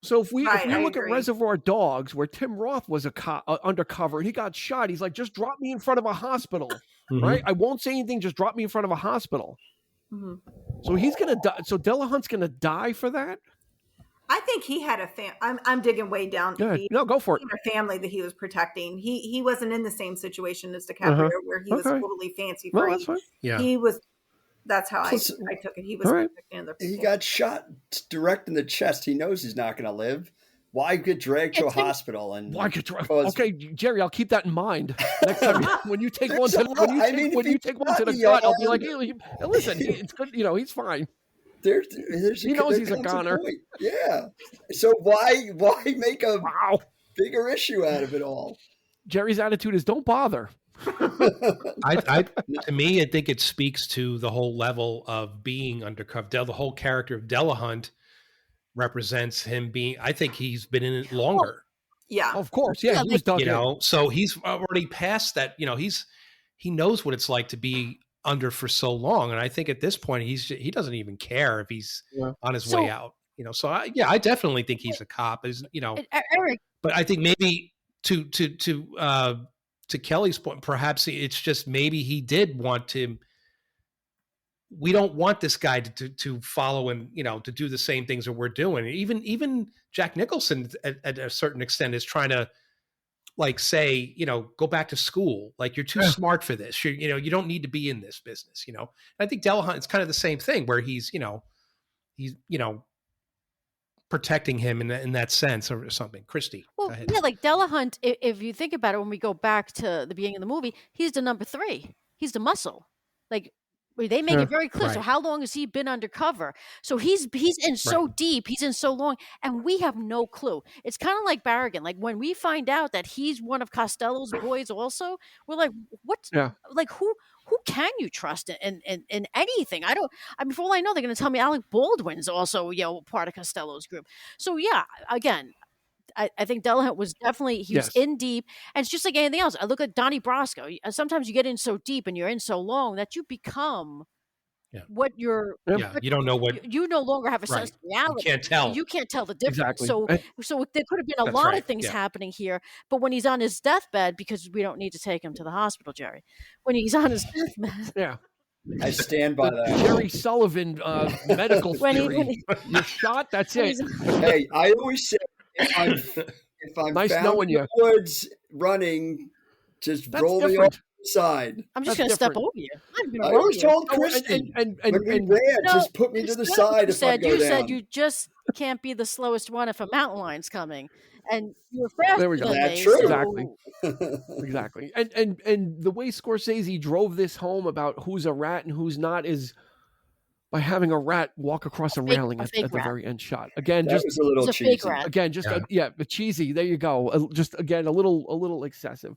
So if we look at Reservoir Dogs, where Tim Roth was a cop undercover, and he got shot, he's like, just drop me in front of a hospital, right? I won't say anything. Just drop me in front of a hospital. Mm-hmm. So he's gonna die. So Delahunt's gonna die for that. I think he had a I'm digging way down. No, go for it. A family that he was protecting. He wasn't in the same situation as DiCaprio, where he was totally fancy free. Well, that's fine. Yeah, he was. That's how I took it. He was protecting the people. He got shot direct in the chest. He knows he's not going to live. Why get dragged to a hospital? And okay, Jerry, I'll keep that in mind next time when you take one to the gut. I'll be like, hey, listen, it's good. He's fine. He knows he's a goner. Yeah. So why make a bigger issue out of it all? Jerry's attitude is don't bother. To me, I think it speaks to the whole level of being undercover. The whole character of Delahunt represents him being. I think he's been in it longer. Yeah, of course. Yeah, he was done. So he's already past that. He knows what it's like to be under for so long, and I think at this point he doesn't even care if he's on his way out. So I definitely think he's a cop. Eric, but I think maybe to Kelly's point, perhaps it's just maybe he did want to. We don't want this guy to follow and to do the same things that we're doing. Even Jack Nicholson at a certain extent is trying to say, go back to school. Like, you're too smart for this. You don't need to be in this business. I think Delahunt, it's kind of the same thing where he's protecting him in that sense or something. Christy. Well, yeah, like Delahunt, if you think about it, when we go back to the beginning of the movie, he's the number 3. He's the muscle. Like, they make it very clear. Right. So how long has he been undercover? So he's in so deep, he's in so long, and we have no clue. It's kind of like Barragan. Like, when we find out that he's one of Costello's boys also, we're like, what? Yeah. Like, who can you trust in anything? For all I know, they're going to tell me Alec Baldwin's also, part of Costello's group. So yeah, again, I think Delahunt was definitely, he was in deep, and it's just like anything else. I look at Donnie Brasco. Sometimes you get in so deep and you're in so long that you become what you're. Yeah, you don't know what. You no longer have a sense of reality. You can't tell. You can't tell the difference. Exactly. So there could have been a lot of things happening here, but when he's on his deathbed, because we don't need to take him to the hospital, Jerry. When he's on his deathbed. I stand by that. Jerry Sullivan medical theory. You're shot, that's it. Hey, I always say, if I'm nice found knowing in the woods running, just roll me off the side. I'm just going to step over you. I always told Christy, when we ran, just put me to the side if I go down. You said you just can't be the slowest one if a mountain lion's coming. And you were faster. There we go. That's true. Exactly. And the way Scorsese drove this home about who's a rat and who's not is by having a rat walk across a railing at the very end shot. Again, that was a little cheesy. Again, just cheesy. There you go. Just again, a little excessive.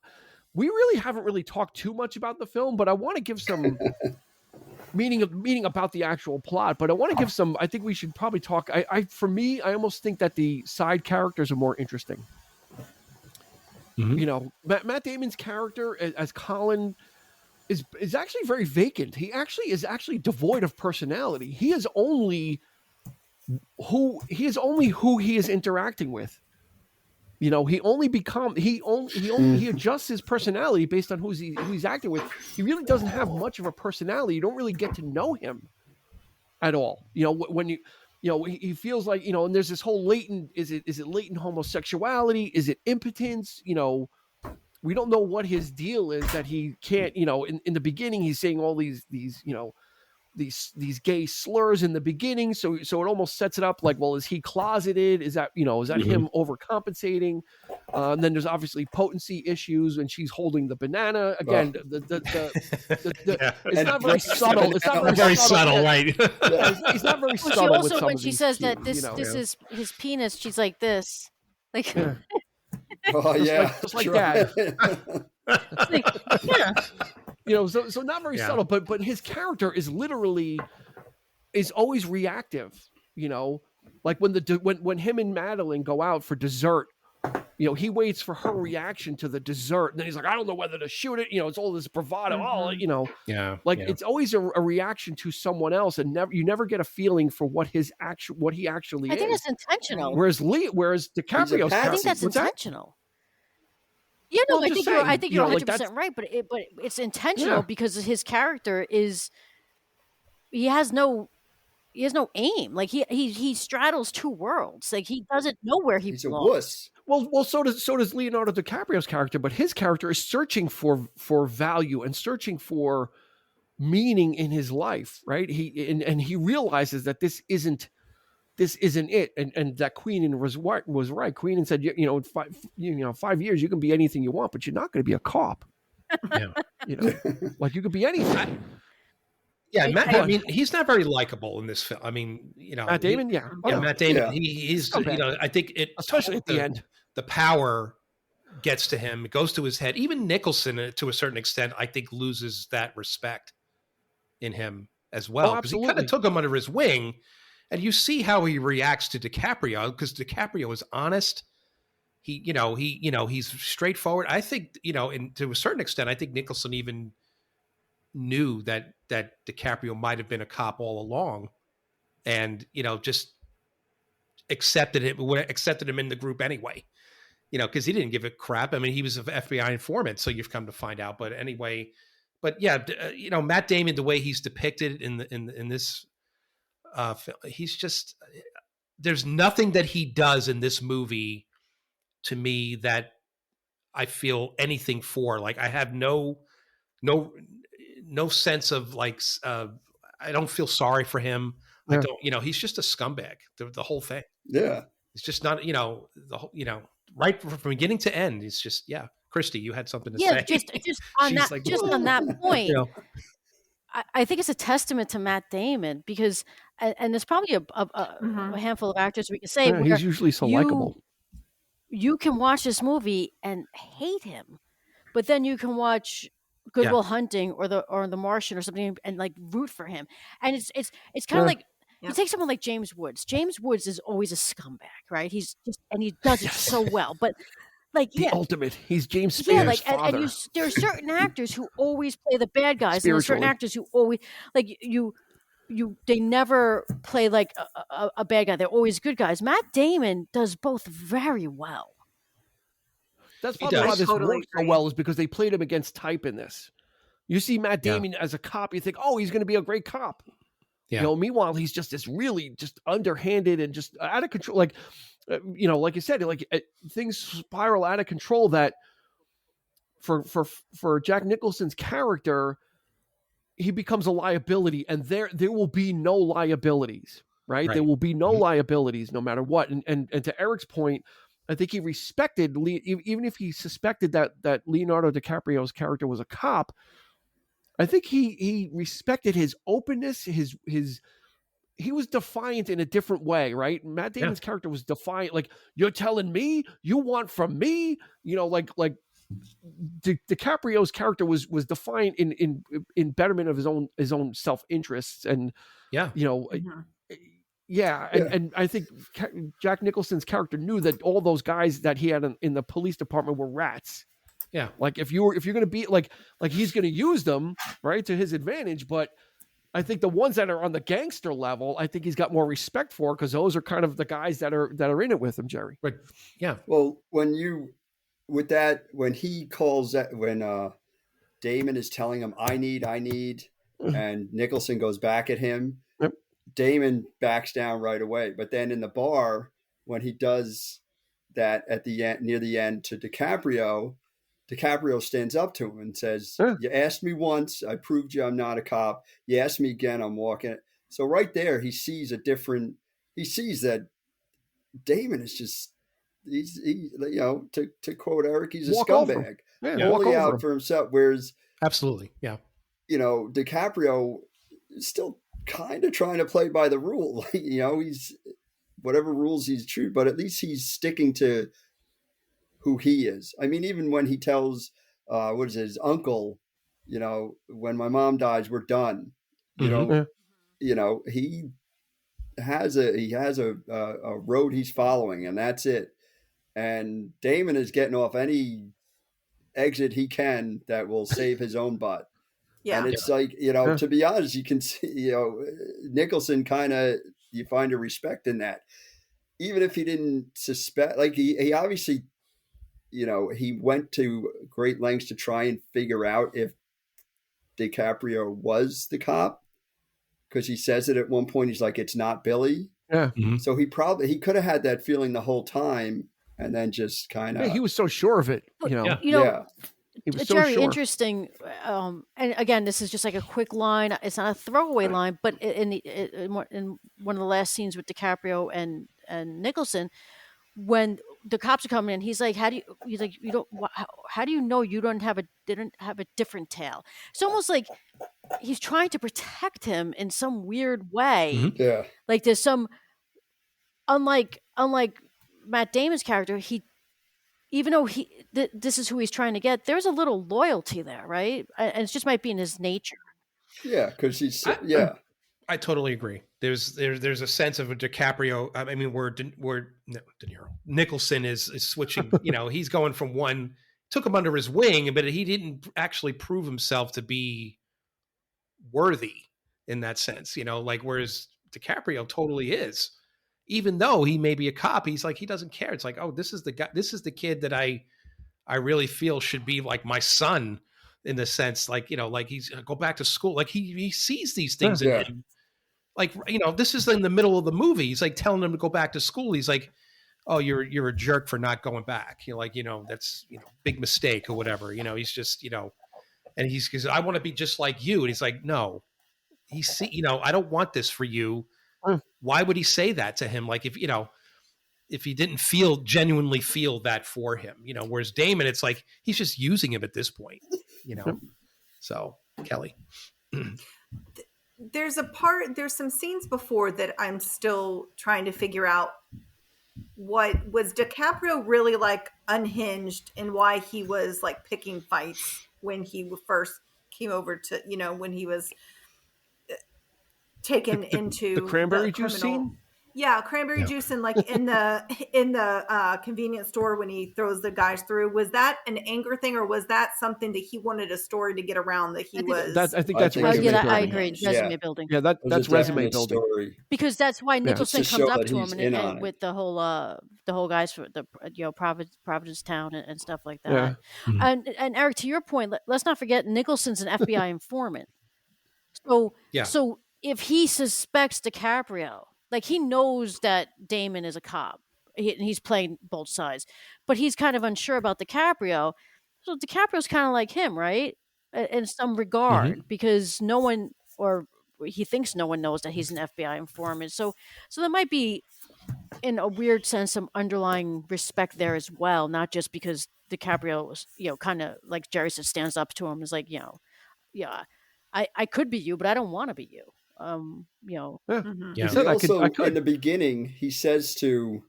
We really haven't talked too much about the film, but I want to give some meaning about the actual plot. But I want to give some. I think we should probably talk. For me, I almost think that the side characters are more interesting. Mm-hmm. Matt Damon's character as Colin is actually very vacant. He is actually devoid of personality. He is only who he is interacting with. He adjusts his personality based on who he's acting with. He really doesn't have much of a personality. You don't really get to know him at all. When he feels like, and there's this whole latent, is it latent homosexuality? Is it impotence? We don't know what his deal is, that he can't, in the beginning, he's saying all these gay slurs in the beginning. So it almost sets it up like, well, is he closeted? Is that him overcompensating? And then there's obviously potency issues, and she's holding the banana again. It's not very subtle. It's not very subtle, right? He's not very subtle. She also, with some when of she these says cues, that this is his penis, she's like this, like. Yeah. Oh yeah, just like that. Yeah. So not very subtle, but his character is always reactive. Like when him and Madeline go out for dessert, he waits for her reaction to the dessert, and then he's like, I don't know whether to shoot it. It's all this bravado. Mm-hmm. It's always a reaction to someone else, and you never get a feeling for what he actually is. I think it's intentional. Whereas DiCaprio's, I think that's intentional. Yeah, no, I think you're 100% right, but it's intentional because his character he has no aim. Like he straddles two worlds. Like he doesn't know where he's belongs. A wuss. Well, so does Leonardo DiCaprio's character, but his character is searching for value and searching for meaning in his life, right? He realizes that this isn't it, and that Queenan was right. Queenan said, in 5 years you can be anything you want, but you're not going to be a cop. Like you could be anything. Yeah, I mean, he's not very likable in this film. I mean, Matt Damon, Matt Damon. He's, I think especially at the end, the power gets to him. It goes to his head. Even Nicholson, to a certain extent, I think loses that respect in him as well, because he kind of took him under his wing. And you see how he reacts to DiCaprio, because DiCaprio is honest. He's straightforward. I think, and to a certain extent, I think Nicholson even knew that DiCaprio might have been a cop all along, and just accepted him in the group anyway. Because he didn't give a crap. I mean, he was an FBI informant, so you've come to find out. But anyway, Matt Damon, the way he's depicted in this. He's just, there's nothing that he does in this movie to me that I feel anything for. Like I have no sense of like, I don't feel sorry for him. Yeah. I don't, he's just a scumbag, the whole thing. Yeah. It's just not, right from beginning to end. It's just, Christy, you had something to say. Yeah, just on that, like, just on that point. I think it's a testament to Matt Damon, because, and there's probably a handful of actors we can say where he's usually so likable. You can watch this movie and hate him, but then you can watch Good Will Hunting or the Martian or something and like root for him. And it's kind of like you take someone like James Woods. James Woods is always a scumbag, right? He's just, and he does it so well, but. Like the ultimate, he's James Spears' father. And there are certain actors who always play the bad guys, and there are certain actors who always they never play like a bad guy. They're always good guys. Matt Damon does both very well. That's probably why this works so well, is because they played him against type in this. You see Matt Damon as a cop, you think, oh, he's going to be a great cop. Yeah. Meanwhile, he's just this really just underhanded and just out of control. Like, like you said, like things spiral out of control. That for Jack Nicholson's character, he becomes a liability, and there will be no liabilities, right? There will be no liabilities, no matter what. And to Eric's point, I think he respected, even if he suspected that Leonardo DiCaprio's character was a cop. I think he respected his openness, he was defiant in a different way, right? Matt Damon's character was defiant. Like, you're telling me you want from me, like DiCaprio's character was defined in betterment of his own self interests, and and I think Jack Nicholson's character knew that all those guys that he had in the police department were rats. Yeah, like if you're going to be like he's going to use them right to his advantage, but I think the ones that are on the gangster level, I think he's got more respect for, because those are kind of the guys that are in it with him, Jerry. Right. Yeah. Well, when he calls that, when Damon is telling him, I need, and Nicholson goes back at him, yep. Damon backs down right away. But then in the bar, when he does that at the end, near the end, to DiCaprio stands up to him and says, You asked me once, I proved you I'm not a cop. You asked me again, I'm walking. So right there, he sees that Damon is just, to quote Eric, he's a scumbag. Only out for himself. Whereas, absolutely, yeah. DiCaprio is still kind of trying to play by the rule. He's whatever rules he's true, but at least he's sticking to who he is. I mean, even when he tells his uncle, when my mom dies, we're done. He has a road he's following, and that's it. And Damon is getting off any exit he can that will save his own butt. Yeah. And it's like, to be honest, you can see, Nicholson kind of, you find a respect in that. Even if he didn't suspect, like he obviously, he went to great lengths to try and figure out if DiCaprio was the cop, because he says it at one point. He's like, it's not Billy. Yeah. Mm-hmm. So he could have had that feeling the whole time, and then just kind of. Yeah, he was so sure of it. It's very interesting. And again, this is just like a quick line. It's not a throwaway line, but in one of the last scenes with DiCaprio and Nicholson, when the cops are coming in, he's like, how do you know you didn't have a different tail? It's almost like he's trying to protect him in some weird way. Mm-hmm. Yeah. Like there's some, unlike Matt Damon's character, even though this is who he's trying to get, there's a little loyalty there, right? And it just might be in his nature. Yeah, because he's I totally agree. There's a sense of a DiCaprio. I mean, De Niro. Nicholson is switching. He's going from one, took him under his wing, but he didn't actually prove himself to be worthy in that sense. Whereas DiCaprio totally is. Even though he may be a cop, he's like, he doesn't care. It's like, oh, this is the guy. This is the kid that I really feel should be like my son, in the sense, like he's go back to school. Like he sees these things in him. Like, this is in the middle of the movie. He's like telling him to go back to school. He's like, oh, you're a jerk for not going back. That's, big mistake or whatever. He's just, and he's, because I want to be just like you. And he's like, no, I don't want this for you. Why would he say that to him? Like, if he didn't genuinely feel that for him, whereas Damon, it's like, he's just using him at this point, So Kelly. There's some scenes before that I'm still trying to figure out. What was DiCaprio really like unhinged, and why he was like picking fights when he first came over to, when he was taken into the cranberry juice scene? Yeah, cranberry juice, and like in the convenience store when he throws the guys through. Was that an anger thing, or was that something that he wanted a story to get around that he was? I think that's resume building. I agree. Resume building. Yeah, that's resume building. Story. Because that's why Nicholson comes up to him and with the whole guys for the Providence Town and stuff like that. Yeah. Mm-hmm. And Eric, to your point, let's not forget Nicholson's an FBI informant. So if he suspects DiCaprio. Like, he knows that Damon is a cop. He's playing both sides. But he's kind of unsure about DiCaprio. So DiCaprio's kind of like him, right? In some regard. Because no one, or he thinks no one knows that he's an FBI informant. So there might be, in a weird sense, some underlying respect there as well. Not just because DiCaprio, kind of, like Jerry said, stands up to him. Is like, I could be you, but I don't want to be you. He said, I could. In the beginning, he says to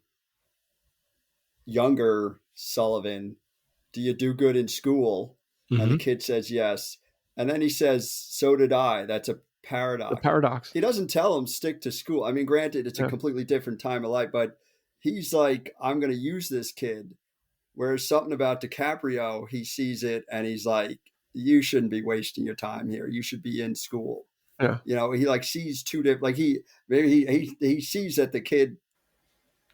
younger Sullivan, do you do good in school? And the kid says yes. And then he says, so did I. That's a paradox. The paradox. He doesn't tell him stick to school. I mean, granted, it's a completely different time of life, but he's like, I'm going to use this kid. Whereas something about DiCaprio, he sees it and he's like, you shouldn't be wasting your time here. You should be in school. Yeah. You know, he like sees two different, like he sees that the kid,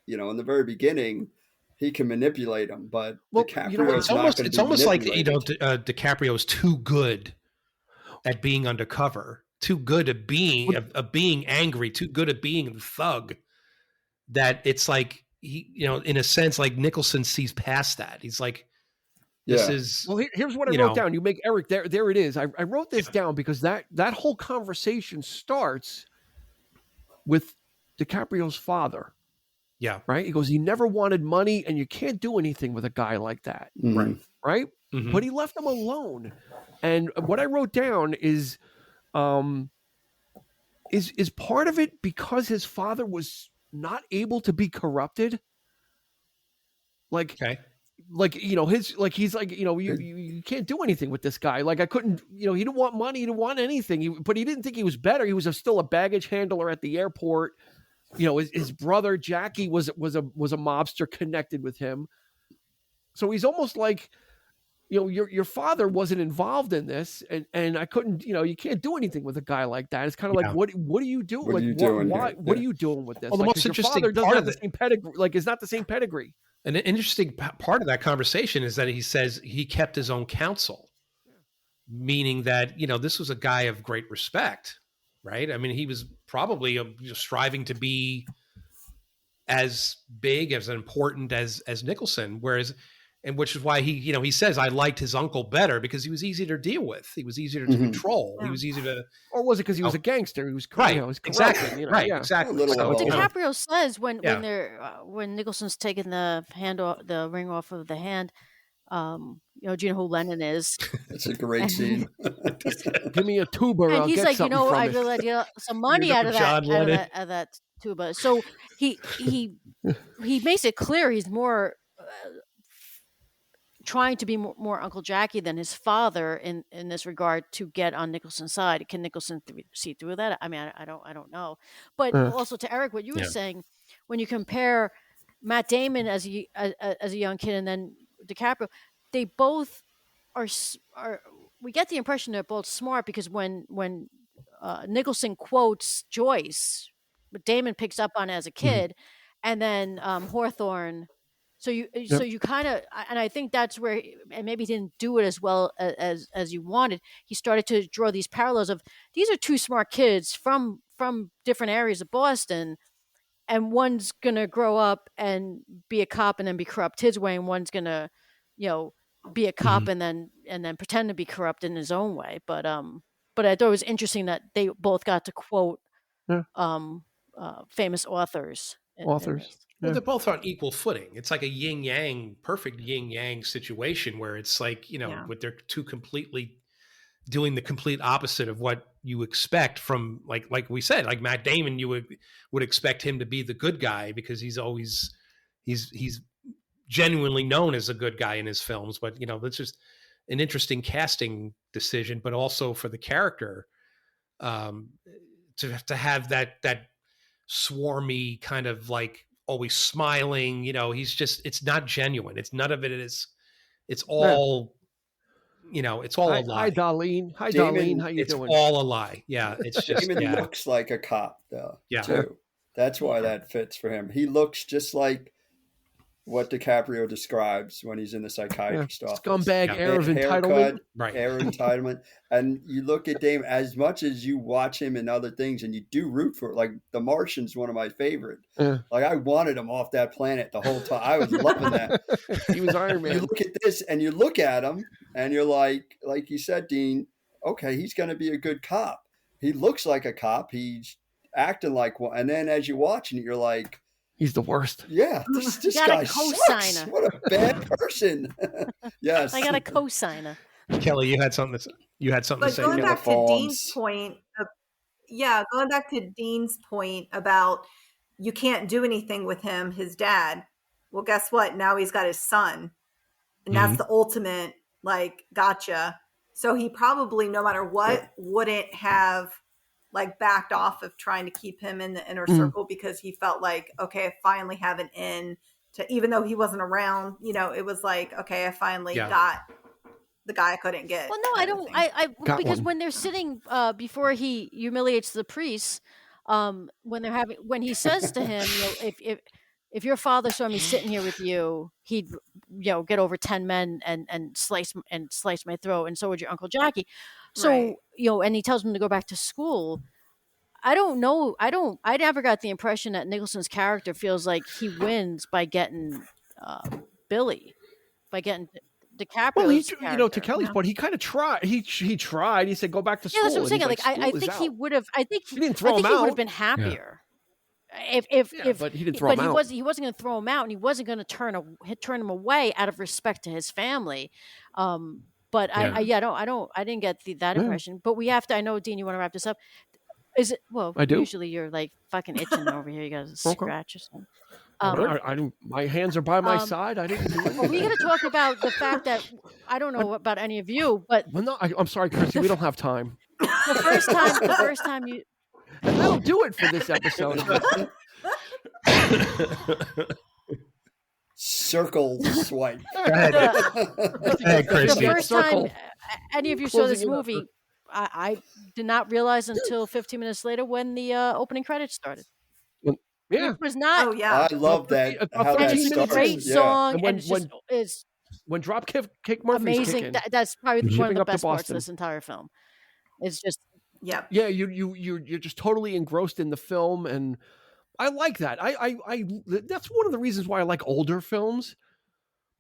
you know, in the very beginning, he can manipulate him, but DiCaprio it's almost like, you know, DiCaprio is too good at being undercover, too good at being angry, too good at being the thug, that it's like he, you know, in a sense, like Nicholson sees past that. He's like, this is. Well, here's what I wrote down. You make Eric there. It is. I wrote this down because that whole conversation starts with DiCaprio's father. Yeah. Right. He goes, he never wanted money, and you can't do anything with a guy like that. Right. Right. Mm-hmm. But he left him alone. And what I wrote down is part of it because his father was not able to be corrupted. Like, you know, he's like, you know, you can't do anything with this guy. Like, I couldn't, you know, he didn't want money. He didn't want anything. But he didn't think he was better. He was still a baggage handler at the airport. You know, his brother Jackie was a mobster connected with him. So he's almost like, you know, your father wasn't involved in this, and I couldn't, you know, you can't do anything with a guy like that. It's kind of like, what are you doing? What are you doing? What are you doing with this? Well, the most interesting your father doesn't have the same pedigree, like, it's not the same pedigree. An interesting part of that conversation is that he says he kept his own counsel, meaning that, you know, this was a guy of great respect, right? I mean, he was probably striving to be as big, as important as Nicholson, which is why he, you know, he says, I liked his uncle better because he was easier to deal with. He was easier to control. Yeah. He was easier to, or was it because he was a gangster? He was right. You know, he was exactly. You know, right. Exactly. So, DiCaprio says when Nicholson's taking the ring off of the hand, you know, do you know who Lennon is? It's a great scene. Give me a tuba. And I'll he's get like, you know, from I it. really get some money out of that tuba. So he makes it clear he's more trying to be more Uncle Jackie than his father in this regard to get on Nicholson's side. Can Nicholson see through that? I mean, I don't know. But also to Eric, what you were saying, when you compare Matt Damon as a young kid and then DiCaprio, they both are. We get the impression they're both smart because when Nicholson quotes Joyce, what Damon picks up on as a kid, and then Hawthorne. So you kind of, and I think that's where, and maybe he didn't do it as well as you wanted. He started to draw these parallels of, these are two smart kids from different areas of Boston, and one's gonna grow up and be a cop and then be corrupt his way, and one's gonna, you know, be a cop and then pretend to be corrupt in his own way. But I thought it was interesting that they both got to quote famous authors. Well, they're both on equal footing. It's like a yin-yang, perfect yin-yang situation where it's like, you know, with they're two completely doing the complete opposite of what you expect from, like we said, like Matt Damon, you would expect him to be the good guy because he's genuinely known as a good guy in his films. But, you know, that's just an interesting casting decision, but also for the character to have that swarmy kind of like always smiling, you know, it's not genuine. It's none of it is, it's all, you know, it's all a lie. Hi, Darlene. How you doing? It's all a lie. Yeah. It's just, Damon looks like a cop though, too. That's why that fits for him. He looks just like what DiCaprio describes when he's in the psychiatrist office. Scumbag, air of entitlement. Right. Air of entitlement. And you look at Damon, as much as you watch him in other things and you do root for it, like The Martian's one of my favorite. Like, I wanted him off that planet the whole time. I was loving that. He was Iron Man. You look at this and you look at him and you're like you said, Dean, okay, he's going to be a good cop. He looks like a cop. He's acting like one. And then as you're watching it, you're like, he's the worst. Yeah, this guy sucks. What a bad person. Yes, I got a cosigner. Kelly, you had something to say. But going back to Dean's point, going back to Dean's point about you can't do anything with him, his dad. Well, guess what? Now he's got his son And that's the ultimate, like, gotcha. So he probably, no matter what, wouldn't have like backed off of trying to keep him in the inner circle, because he felt like, okay, I finally have an in to, even though he wasn't around, you know, it was like, okay, I finally got the guy I couldn't get. Well, no, I don't. Because when they're sitting before he humiliates the priest, when he says to him, you know, if your father saw me sitting here with you, he'd, you know, get over 10 men and slice my throat, and so would your Uncle Jackie. So you know, and he tells him to go back to school. I don't know. I never got the impression that Nicholson's character feels like he wins by getting Billy, by getting DiCaprio's well, character. you know, to Kelly's point, he kind of tried. He tried. He said, "Go back to school." Yeah, that's what I'm saying. Like, I think he would have. I think he didn't throw him out. He would have been happier if. But he didn't throw him out. He wasn't going to throw him out, and he wasn't going to turn him away out of respect to his family. But I didn't get that impression. But we have to. I know, Dean, you want to wrap this up. Is it? Well, I do. Usually you're like fucking itching over here. You got to scratch or something. I don't. My hands are by my side. I didn't do anything. Are we going to talk about the fact that I don't know about any of you, but well, no, I'm sorry, Chrissy. We don't have time. The first time you. And that'll do it for this episode. Circle swipe. Go ahead, Chrissy. The first time any of you saw this movie, I did not realize until 15 minutes later when the opening credits started. Yeah, it was not. Oh yeah, I love that. How that starts. Great song, and when Dropkick Murphys amazing. kick in, That's probably one of the best parts Boston. of this entire film. It's just yeah. You're just totally engrossed in the film, and I like that. I that's one of the reasons why I like older films.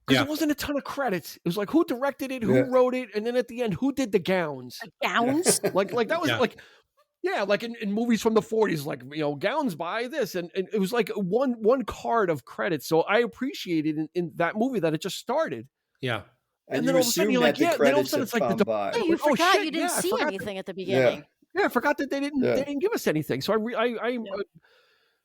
Because there wasn't a ton of credits. It was like who directed it, who wrote it, and then at the end, who did the gowns? Gowns? like that was like in movies from the 40s, like, you know, gowns by this, and it was like one card of credits. So I appreciated in that movie that it just started. Yeah. And then all of a sudden you're like, then all of a sudden it's like you forgot you didn't see anything at the beginning. Yeah, I forgot that they didn't give us anything. So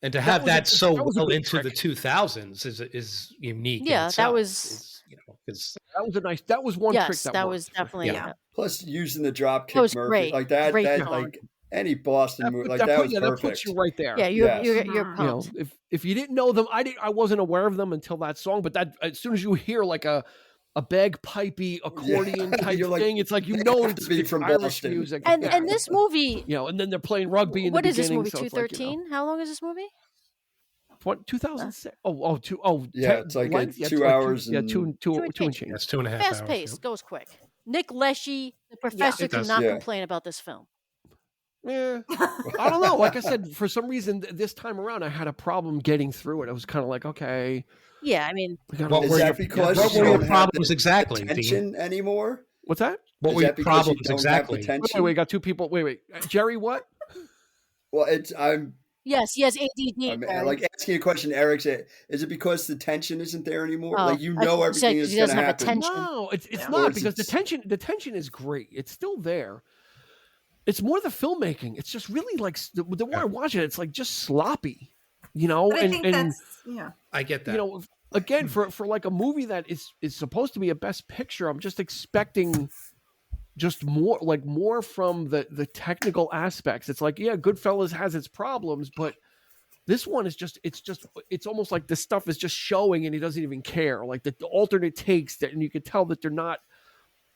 and to have that so well into the 2000s is unique. Yeah, that was that was one trick that was definitely Plus using the Dropkick Murphys like that like any Boston movie like that was perfect. That puts you right there. Yeah, you're pumped. You know, if you didn't know them, I wasn't aware of them until that song. But that as soon as you hear like a bagpipey accordion type thing, it's like, you know, it's from Irish Boston music. And this movie, you know, and then they're playing rugby in what the is beginning. This movie? 213? Like, how long is this movie? 2006. It's like 2 hours. Two and change. That's 2.5 hours. Fast paced, goes quick. Nick Leshy, the professor, could not complain about this film. Yeah, I don't know. Like I said, for some reason this time around, I had a problem getting through it. I was kind of like, okay. Yeah, I mean, what were your problems exactly? Tension anymore? What's that? What were your problems exactly? Wait, we got two people. Wait, Jerry, what? Well, Yes, he has I'm ADD. like asking a question. Eric said, "Is it because the tension isn't there anymore? Like everything is going to happen." No, it's not, because the tension is great. It's still there. It's more the filmmaking. It's just really like the more I watch it, it's like just sloppy, you know. But I think that's I get that. You know, again, for like a movie that is supposed to be a best picture, I'm just expecting just more from the technical aspects. It's like, yeah, Goodfellas has its problems, but this one is it's almost like this stuff is just showing and he doesn't even care. Like the alternate takes that, and you could tell that they're not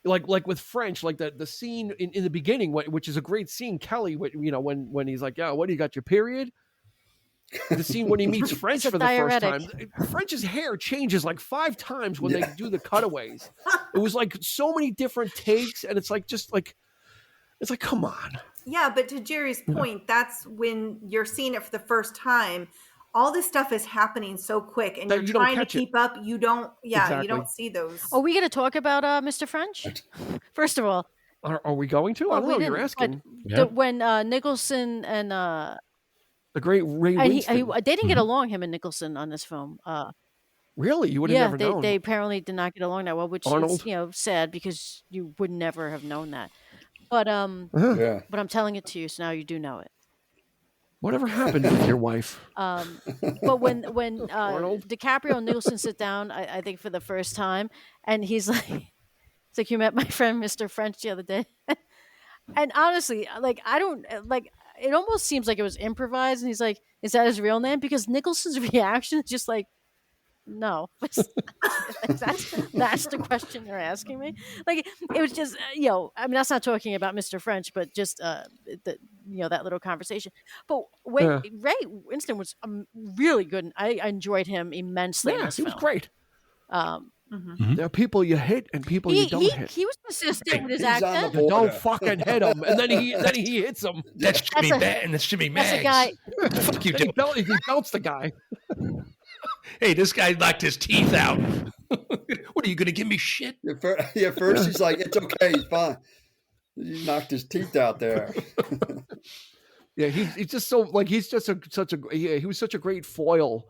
like with French, like the scene in the beginning, which is a great scene. Kelly, you know, when he's like, yeah, what do you got, your period? The scene when he meets French for the first time, French's hair changes like 5 times when they do the cutaways. It was like so many different takes, and it's like come on. Yeah, but to Jerry's point, that's when you're seeing it for the first time. All this stuff is happening so quick, and you're trying to keep up. You don't, you don't see those. Are we going to talk about Mr. French? First of all, are we going to? I don't know. You're asking. When Nicholson and the great Ray Winston, they didn't get along, him and Nicholson, on this film. Really, you would have never known. They apparently did not get along that well, which Arnold. is sad, because you would never have known that. But but I'm telling it to you, so now you do know it. Whatever happened with your wife? But when DiCaprio and Nicholson sit down, I think for the first time, and he's like, "It's like you met my friend Mr. French the other day," and honestly, like I don't like. It almost seems like it was improvised, and he's like, "Is that his real name?" Because Nicholson's reaction is just like, "No." That's the question you're asking me. Like it was just, I mean, that's not talking about Mr. French, but just that little conversation. But Ray Winston was really good, and I enjoyed him immensely. in this he was film. great. There are people you hit and people you don't hit. He was consistent with his accent. Don't fucking hit him, and then he hits him. That should be bad, and that should be Mags. That's a guy. Fuck you, He belts the guy. Hey, this guy knocked his teeth out. What are you going to give me shit? First he's like, it's okay, he's fine. He knocked his teeth out there. Yeah, he's just so like he was such a great foil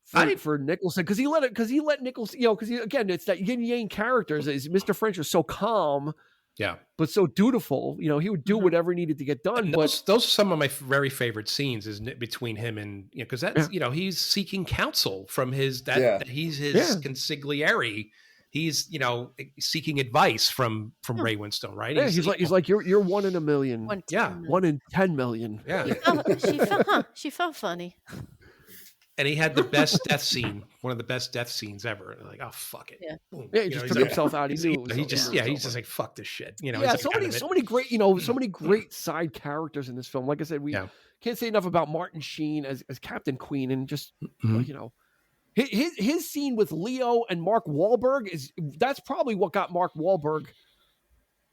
for Nicholson because he let Nicholson, because again it's that yin yang characters. Is Mr. French was so calm. Yeah, but so dutiful. He would do whatever needed to get done. Those are some of my very favorite scenes is between him and because that's he's seeking counsel from he's his consigliere. He's seeking advice from Ray Winston, right? Yeah, he's like you're 1 in a million. 1 in 10 million. Yeah, she felt funny. And he had the best death scene, one of the best death scenes ever. Like, oh fuck it. Yeah, he just took himself out. He knew he's just like, fuck this shit. So many great, so many great side characters in this film. Like I said, we can't say enough about Martin Sheen as Captain Queen, and just his scene with Leo and Mark Wahlberg that's probably what got Mark Wahlberg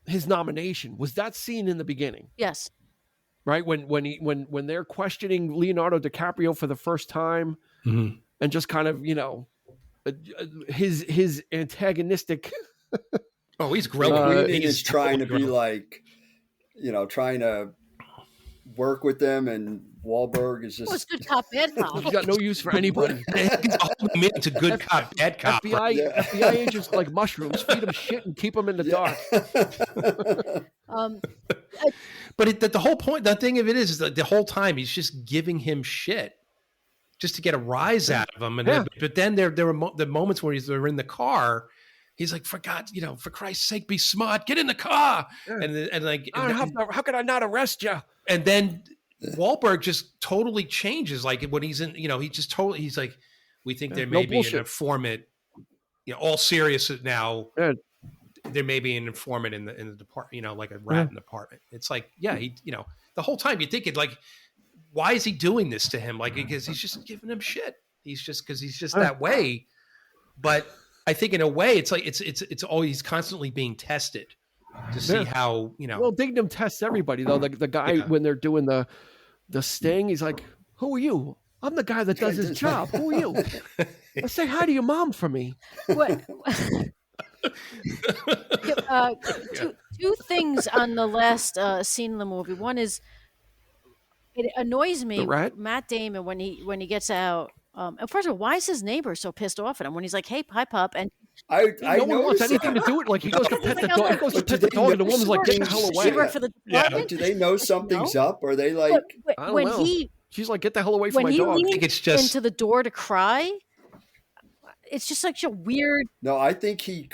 his nomination. Was that scene in the beginning? Yes. Right when they're questioning Leonardo DiCaprio for the first time, and just kind of his antagonistic. Oh, he's great. He's trying to be like, trying to work with them, and Wahlberg is just. It's good cop, bad cop. He's got no use for anybody. It's a good cop, bad cop. FBI agents like mushrooms, feed them shit and keep them in the dark. But the whole point, the thing of it is that the whole time he's just giving him shit, just to get a rise out of him. And but then there were the moments where they're in the car. He's like, for Christ's sake, be smart, get in the car. Yeah. How could I not arrest you? And then Wahlberg just totally changes. Like when he's in, he's like, we think there may be an informant. All serious now. Yeah. There may be an informant in the department, like a rat in the department. It's like, he, the whole time you think it like, why is he doing this to him? Like, because he's just giving him shit. Because he's just that way. But I think in a way, it's like, it's always constantly being tested to see how, Well, Dignam tests everybody though. The guy, when they're doing the sting, he's like, who are you? I'm the guy that does his job. Who are you? Let's say hi to your mom for me. What? Two things on the last scene in the movie. One is it annoys me, Matt Damon, when he gets out. First of all, why is his neighbor so pissed off at him when he's like, "Hey, hi, pup," and no one wants anything to do with it. Like he goes to pet the dog. He goes to pet the dog, and the woman's like, "Get the hell away!" She worked for the department. Do they know something's up? Or are they like? I don't know. She's like, "Get the hell away from my dog." When he leans into the door to cry. It's just like a weird. No, I think he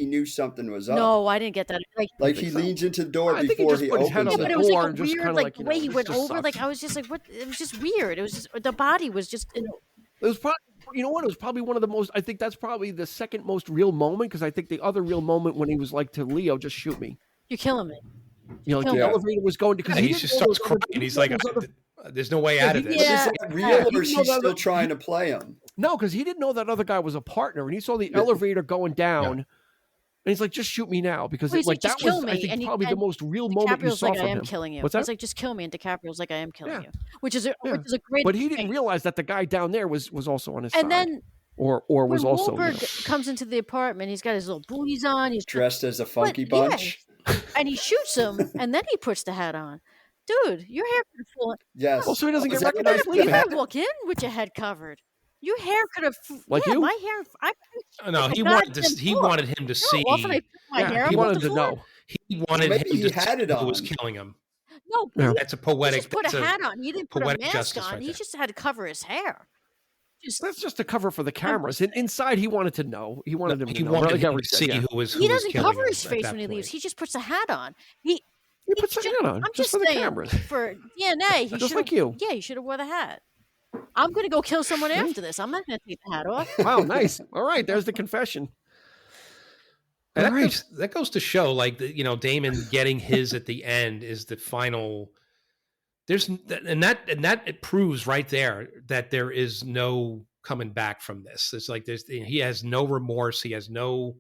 knew something was up. No, I didn't get that. Like he leans into the door before he opens it. But it was like a weird, like the way he went over. Like I was just like, what? It was just weird. It was just the body was just. It was probably. You know what? It was probably one of the most. I think that's probably the second most real moment because I think the other real moment when he was like to Leo, "Just shoot me. You're killing me." Like the elevator was going because he just starts crying. And he's like, "There's no way out of this." Yeah. Is that real, or is he still trying to play him? No, because he didn't know that other guy was a partner, and he saw the elevator going down, and he's like, "Just shoot me now," because that was, I think, probably the most real moment you saw from him. I am killing you. What's that? He's like, "Just kill me," and DiCaprio's like, "I am killing you," which is a great. But he didn't realize that the guy down there was also on his side. And then. Or was also. Wahlberg comes into the apartment. He's got his little booties on. He's dressed as a funky bunch, and he shoots him, and then he puts the hat on. Dude, your hair could have fallen. Yes. Well, so he doesn't get recognized. You better walk in with your head covered. Your hair could have you. My hair. No, he wanted him to see. He wanted to know. He wanted him to see had it on. who was killing him. No, that's a poetic. He just put a hat on. He didn't put a mask on. Right, he just had to cover his hair. That's just to cover for the cameras. And inside, he wanted to know. He wanted him to know. Wanted him to see who was. He doesn't cover his face when he leaves. He just puts a hat on. He puts a hat on. I'm just for the cameras. For DNA, he just like you. Yeah, he should have wore the hat. I'm going to go kill someone after this. I'm not going to take the hat off. Wow, nice. All right, there's the confession. And that goes to show, like, Damon getting his at the end is the final. That it proves right there that there is no coming back from this. It's like he has no remorse. He has no,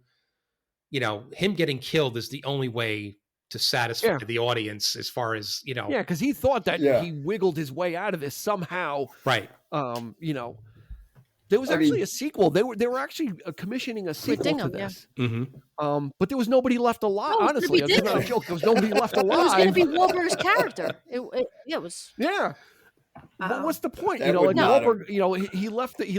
him getting killed is the only way to satisfy the audience as far as, Yeah, because he thought that he wiggled his way out of this somehow. Right. There was actually a sequel. They were actually commissioning a sequel to this. Yeah. Mm-hmm. But there was nobody left alive. No, honestly, it's not a joke. There was nobody left alive. It was going to be Wahlberg's character. It was. Yeah. But what's the point? Wahlberg, he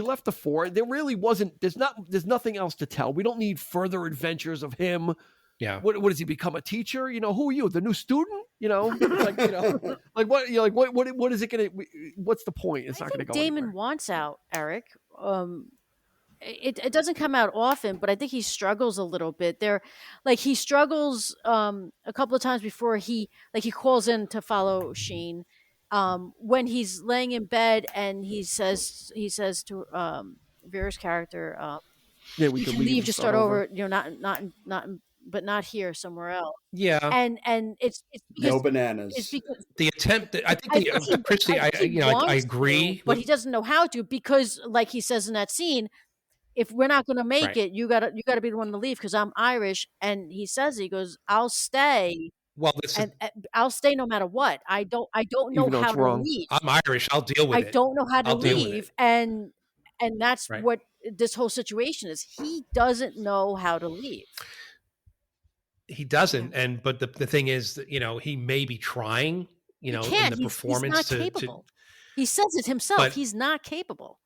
left the fort. There really wasn't. There's nothing else to tell. We don't need further adventures of him. Yeah. What does he become, a teacher? Who are you? The new student? Like what is it going to? What's the point? It's not going to go. Damon anywhere. wants out, Eric. It doesn't come out often, but I think he struggles a little bit. He struggles a couple of times before he calls in to follow Sheen. When he's laying in bed and he says to Vera's character, we can leave, just start over. But not here, somewhere else. Yeah, and it's no bananas. It's because the attempt. I think Christy. I agree, but he doesn't know how to, because, like he says in that scene, if we're not going to make it, you gotta be the one to leave because I'm Irish. And he goes, I'll stay. Well, I'll stay no matter what. I don't know how to leave. I'm Irish. I'll deal with it. I don't know how to leave, and that's what this whole situation is. He doesn't know how to leave. He doesn't, but the thing is that he may be trying, in the performance. He's not capable. He says it himself. He's not capable.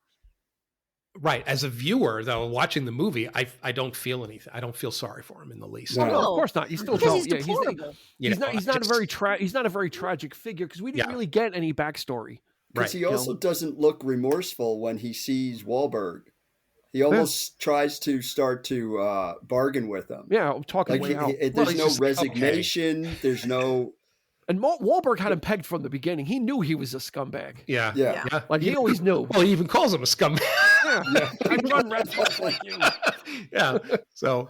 Right. As a viewer, though, watching the movie, I don't feel anything. I don't feel sorry for him in the least. No, of course not. You still don't. He's not a very tragic figure, because we didn't really get any backstory. Because he also doesn't look remorseful when he sees Wahlberg. He almost tries to start to bargain with him. Yeah, I'm talking way out. There's no resignation. Okay. There's no. And Wahlberg had him pegged from the beginning. He knew he was a scumbag. Yeah. Like, he always knew. Well, he even calls him a scumbag. Yeah. I run red flags like you. Yeah. So,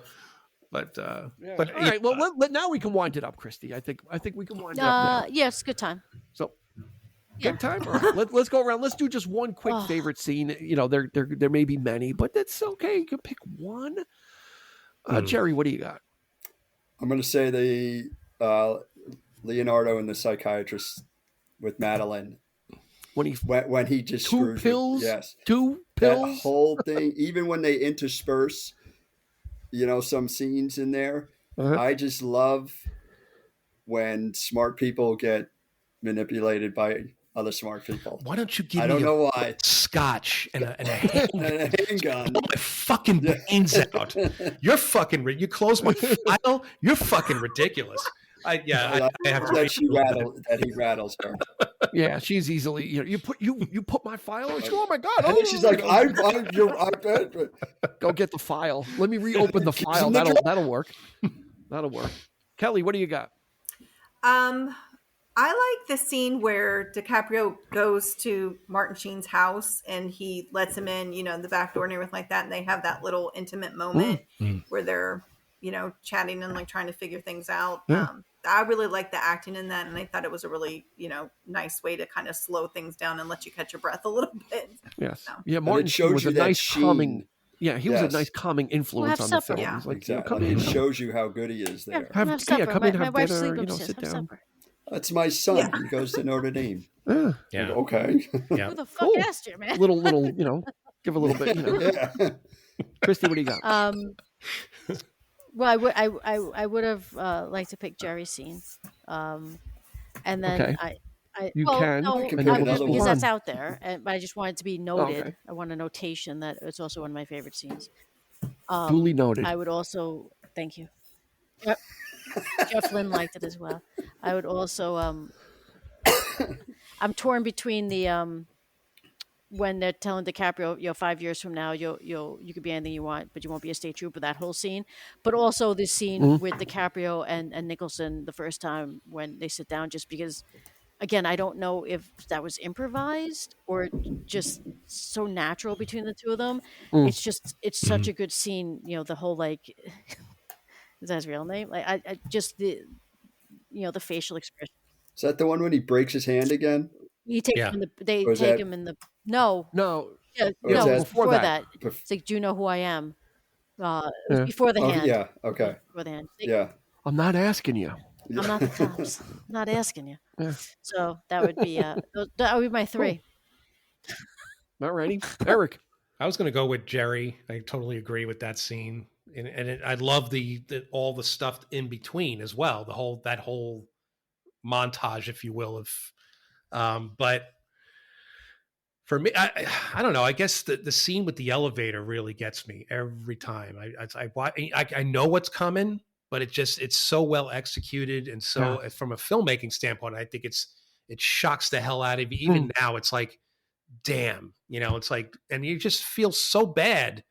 but all right. Well, now we can wind it up, Christy. I think we can wind it up now. Yeah, it's a good time. So. Good time. All right, let's go around. Let's do just one quick favorite scene. There may be many, but that's okay. You can pick one. Jerry, what do you got? I'm going to say the Leonardo and the psychiatrist with Madeline. When he just screws pills. Yes, 2 pills. That whole thing. Even when they intersperse, some scenes in there. I just love when smart people get manipulated by other smart people. Why don't you give me I don't know why. Scotch and a handgun? Blow my fucking brains out. You're fucking. You close my file. You're fucking ridiculous. I have to. That he rattles her. Yeah, she's easily. You put my file. And oh my god! And then she's like, I go get the file. Let me reopen the file. That'll work. That'll work. Kelly, what do you got? I like the scene where DiCaprio goes to Martin Sheen's house and he lets him in, the back door and everything like that. And they have that little intimate moment where they're, chatting and like trying to figure things out. Yeah. I really like the acting in that. And I thought it was a really, nice way to kind of slow things down and let you catch your breath a little bit. Yes. So. Yeah. Martin Sheen was a nice calming. Yeah, he was a nice calming influence on the film. Yeah. He's like, exactly. come in. It shows you how good he is there. Come in, have dinner, sit down. Supper. That's my son. Yeah. He goes to Notre Dame. Yeah. Okay. Yeah. Who the fuck asked you, man? Little, give a little bit, Yeah. Christy, what do you got? Well, I would have liked to pick Jerry's scene, and then because that's out there, but I just wanted to be noted. Okay. I want a notation that it's also one of my favorite scenes. Duly noted. I would also thank you. Yep. Jeff Lynne liked it as well. I would also I'm torn between the when they're telling DiCaprio, 5 years from now, you could be anything you want, but you won't be a state trooper. That whole scene, but also this scene with DiCaprio and Nicholson the first time when they sit down, just because. Again, I don't know if that was improvised or just so natural between the two of them. It's such a good scene. The whole like, is that his real name? Like, I just the facial expression. Is that the one when he breaks his hand again? They take him in the no. Yeah, no, it was before that. It's like, do you know who I am? It was before the hand. Yeah, okay. Before the hand. Yeah. I'm not asking you. I'm not the cops. I'm not asking you. Yeah. So that would be my 3. All righty. Eric. I was going to go with Jerry. I totally agree with that scene. And I love the all the stuff in between as well. That whole montage, if you will, but for me, I don't know. I guess the scene with the elevator really gets me every time. I know what's coming, but it's so well executed, and so from a filmmaking standpoint, I think it shocks the hell out of you. Even now, it's like, damn, it's like, and you just feel so bad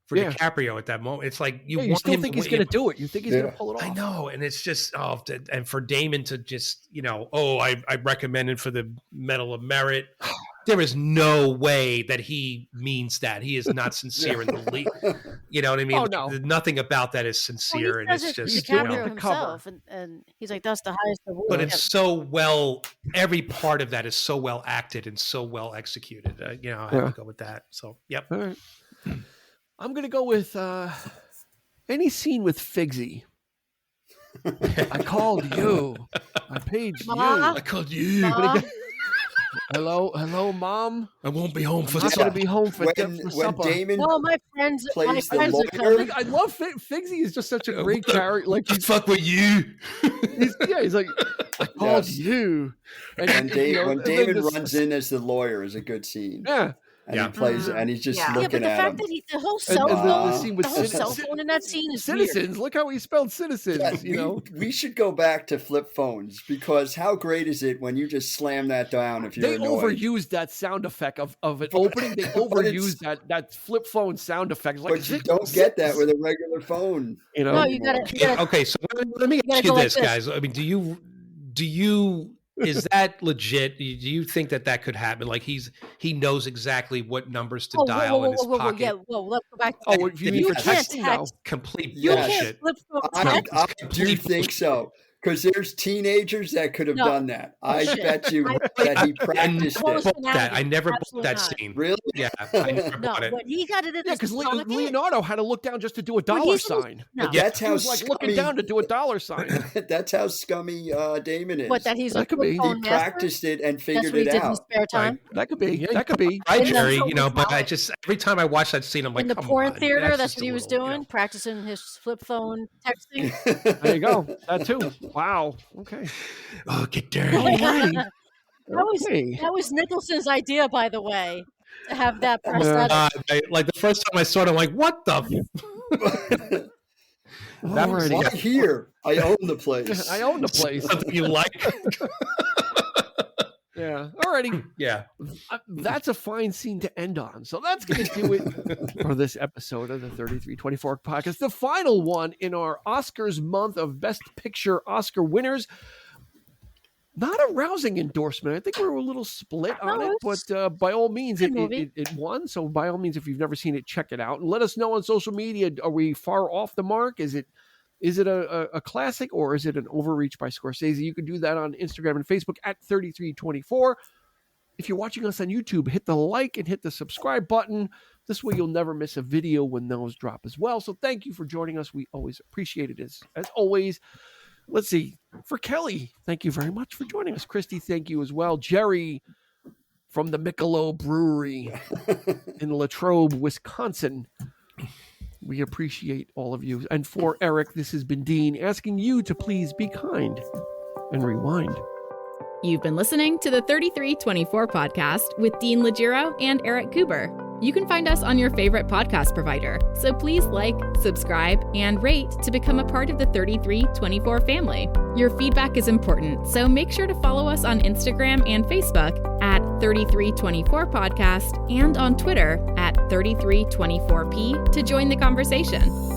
for DiCaprio at that moment. It's like you want still him think he's going to do it. You think he's going to pull it off. I know, and it's just and for Damon to just I recommended for the Medal of Merit. There is no way that he means that. He is not sincere in the least. You know what I mean? Oh, no. Nothing about that is sincere, and it's just DiCaprio himself, and he's like, "That's the highest award." But it's so well. Every part of that is so well acted and so well executed. I have to go with that. So, yep. All right. I'm going to go with any scene with Figsy. I called you. I paged you. I called you. Hello, Mom. I won't be home for supper. I'm not going to be home for supper. When Damon my friends the are coming. I love Figsy. Is just such a great character. Like, fuck with you. He's like, I called you. And when Damon runs in as the lawyer is a good scene. Yeah. And he plays, and he's just looking at him. But the fact that the whole cell phone in that scene is citizens. Weird. Look how he spelled citizens. We should go back to flip phones, because how great is it when you just slam that down if you're annoyed? Overused that sound effect of it opening. They overused that flip phone sound effect. Like, but you don't get that with a regular phone. No, you got to. Okay, so let me ask you this, guys. I mean, do you? Is that legit? Do you think that could happen? Like he knows exactly what numbers to dial in his pocket. Yeah, let's go back. You can't text. Complete bullshit. I do think so. Because there's teenagers that could have done that. I bet you that he practiced it. I never bought that scene. Really? Yeah, I never bought it. But he got it in because Leonardo had to look down just to do a dollar sign. That's how he was looking down to do a dollar sign. That's how scummy Damon is. What, that he's that could be. He practiced it and figured it out. In his spare time? Right. That could be. That could be. Right, Jerry. But I just every time I watch that scene, I'm like, in the porn theater. That's what he was doing, practicing his flip phone texting. There you go. That too. Wow. Okay. Oh, get dirty. That was Nicholson's idea, by the way, to have that prosthetic. Like the first time I saw it, I'm like, what the? Why here? I own the place. I own the place. Something you like? Yeah. Alrighty. Yeah. That's a fine scene to end on. So that's going to do it for this episode of the 3324 podcast. The final one in our Oscars month of Best Picture Oscar winners. Not a rousing endorsement. I think we were a little split on it, but by all means, it won. So by all means, if you've never seen it, check it out and let us know on social media. Are we far off the mark? Is it a classic, or is it an overreach by Scorsese? You can do that on Instagram and Facebook at 3324. If you're watching us on YouTube, hit the like and hit the subscribe button. This way you'll never miss a video when those drop as well. So thank you for joining us. We always appreciate it as always. Let's see. For Kelly, thank you very much for joining us. Christy, thank you as well. Jerry from the Michelob Brewery in Latrobe, Wisconsin. We appreciate all of you. And for Eric, this has been Dean asking you to please be kind and rewind. You've been listening to the 3324 podcast with Dean Legiro and Eric Kuber. You can find us on your favorite podcast provider, so please like, subscribe, and rate to become a part of the 3324 family. Your feedback is important, so make sure to follow us on Instagram and Facebook at 3324 Podcast and on Twitter at 3324P to join the conversation.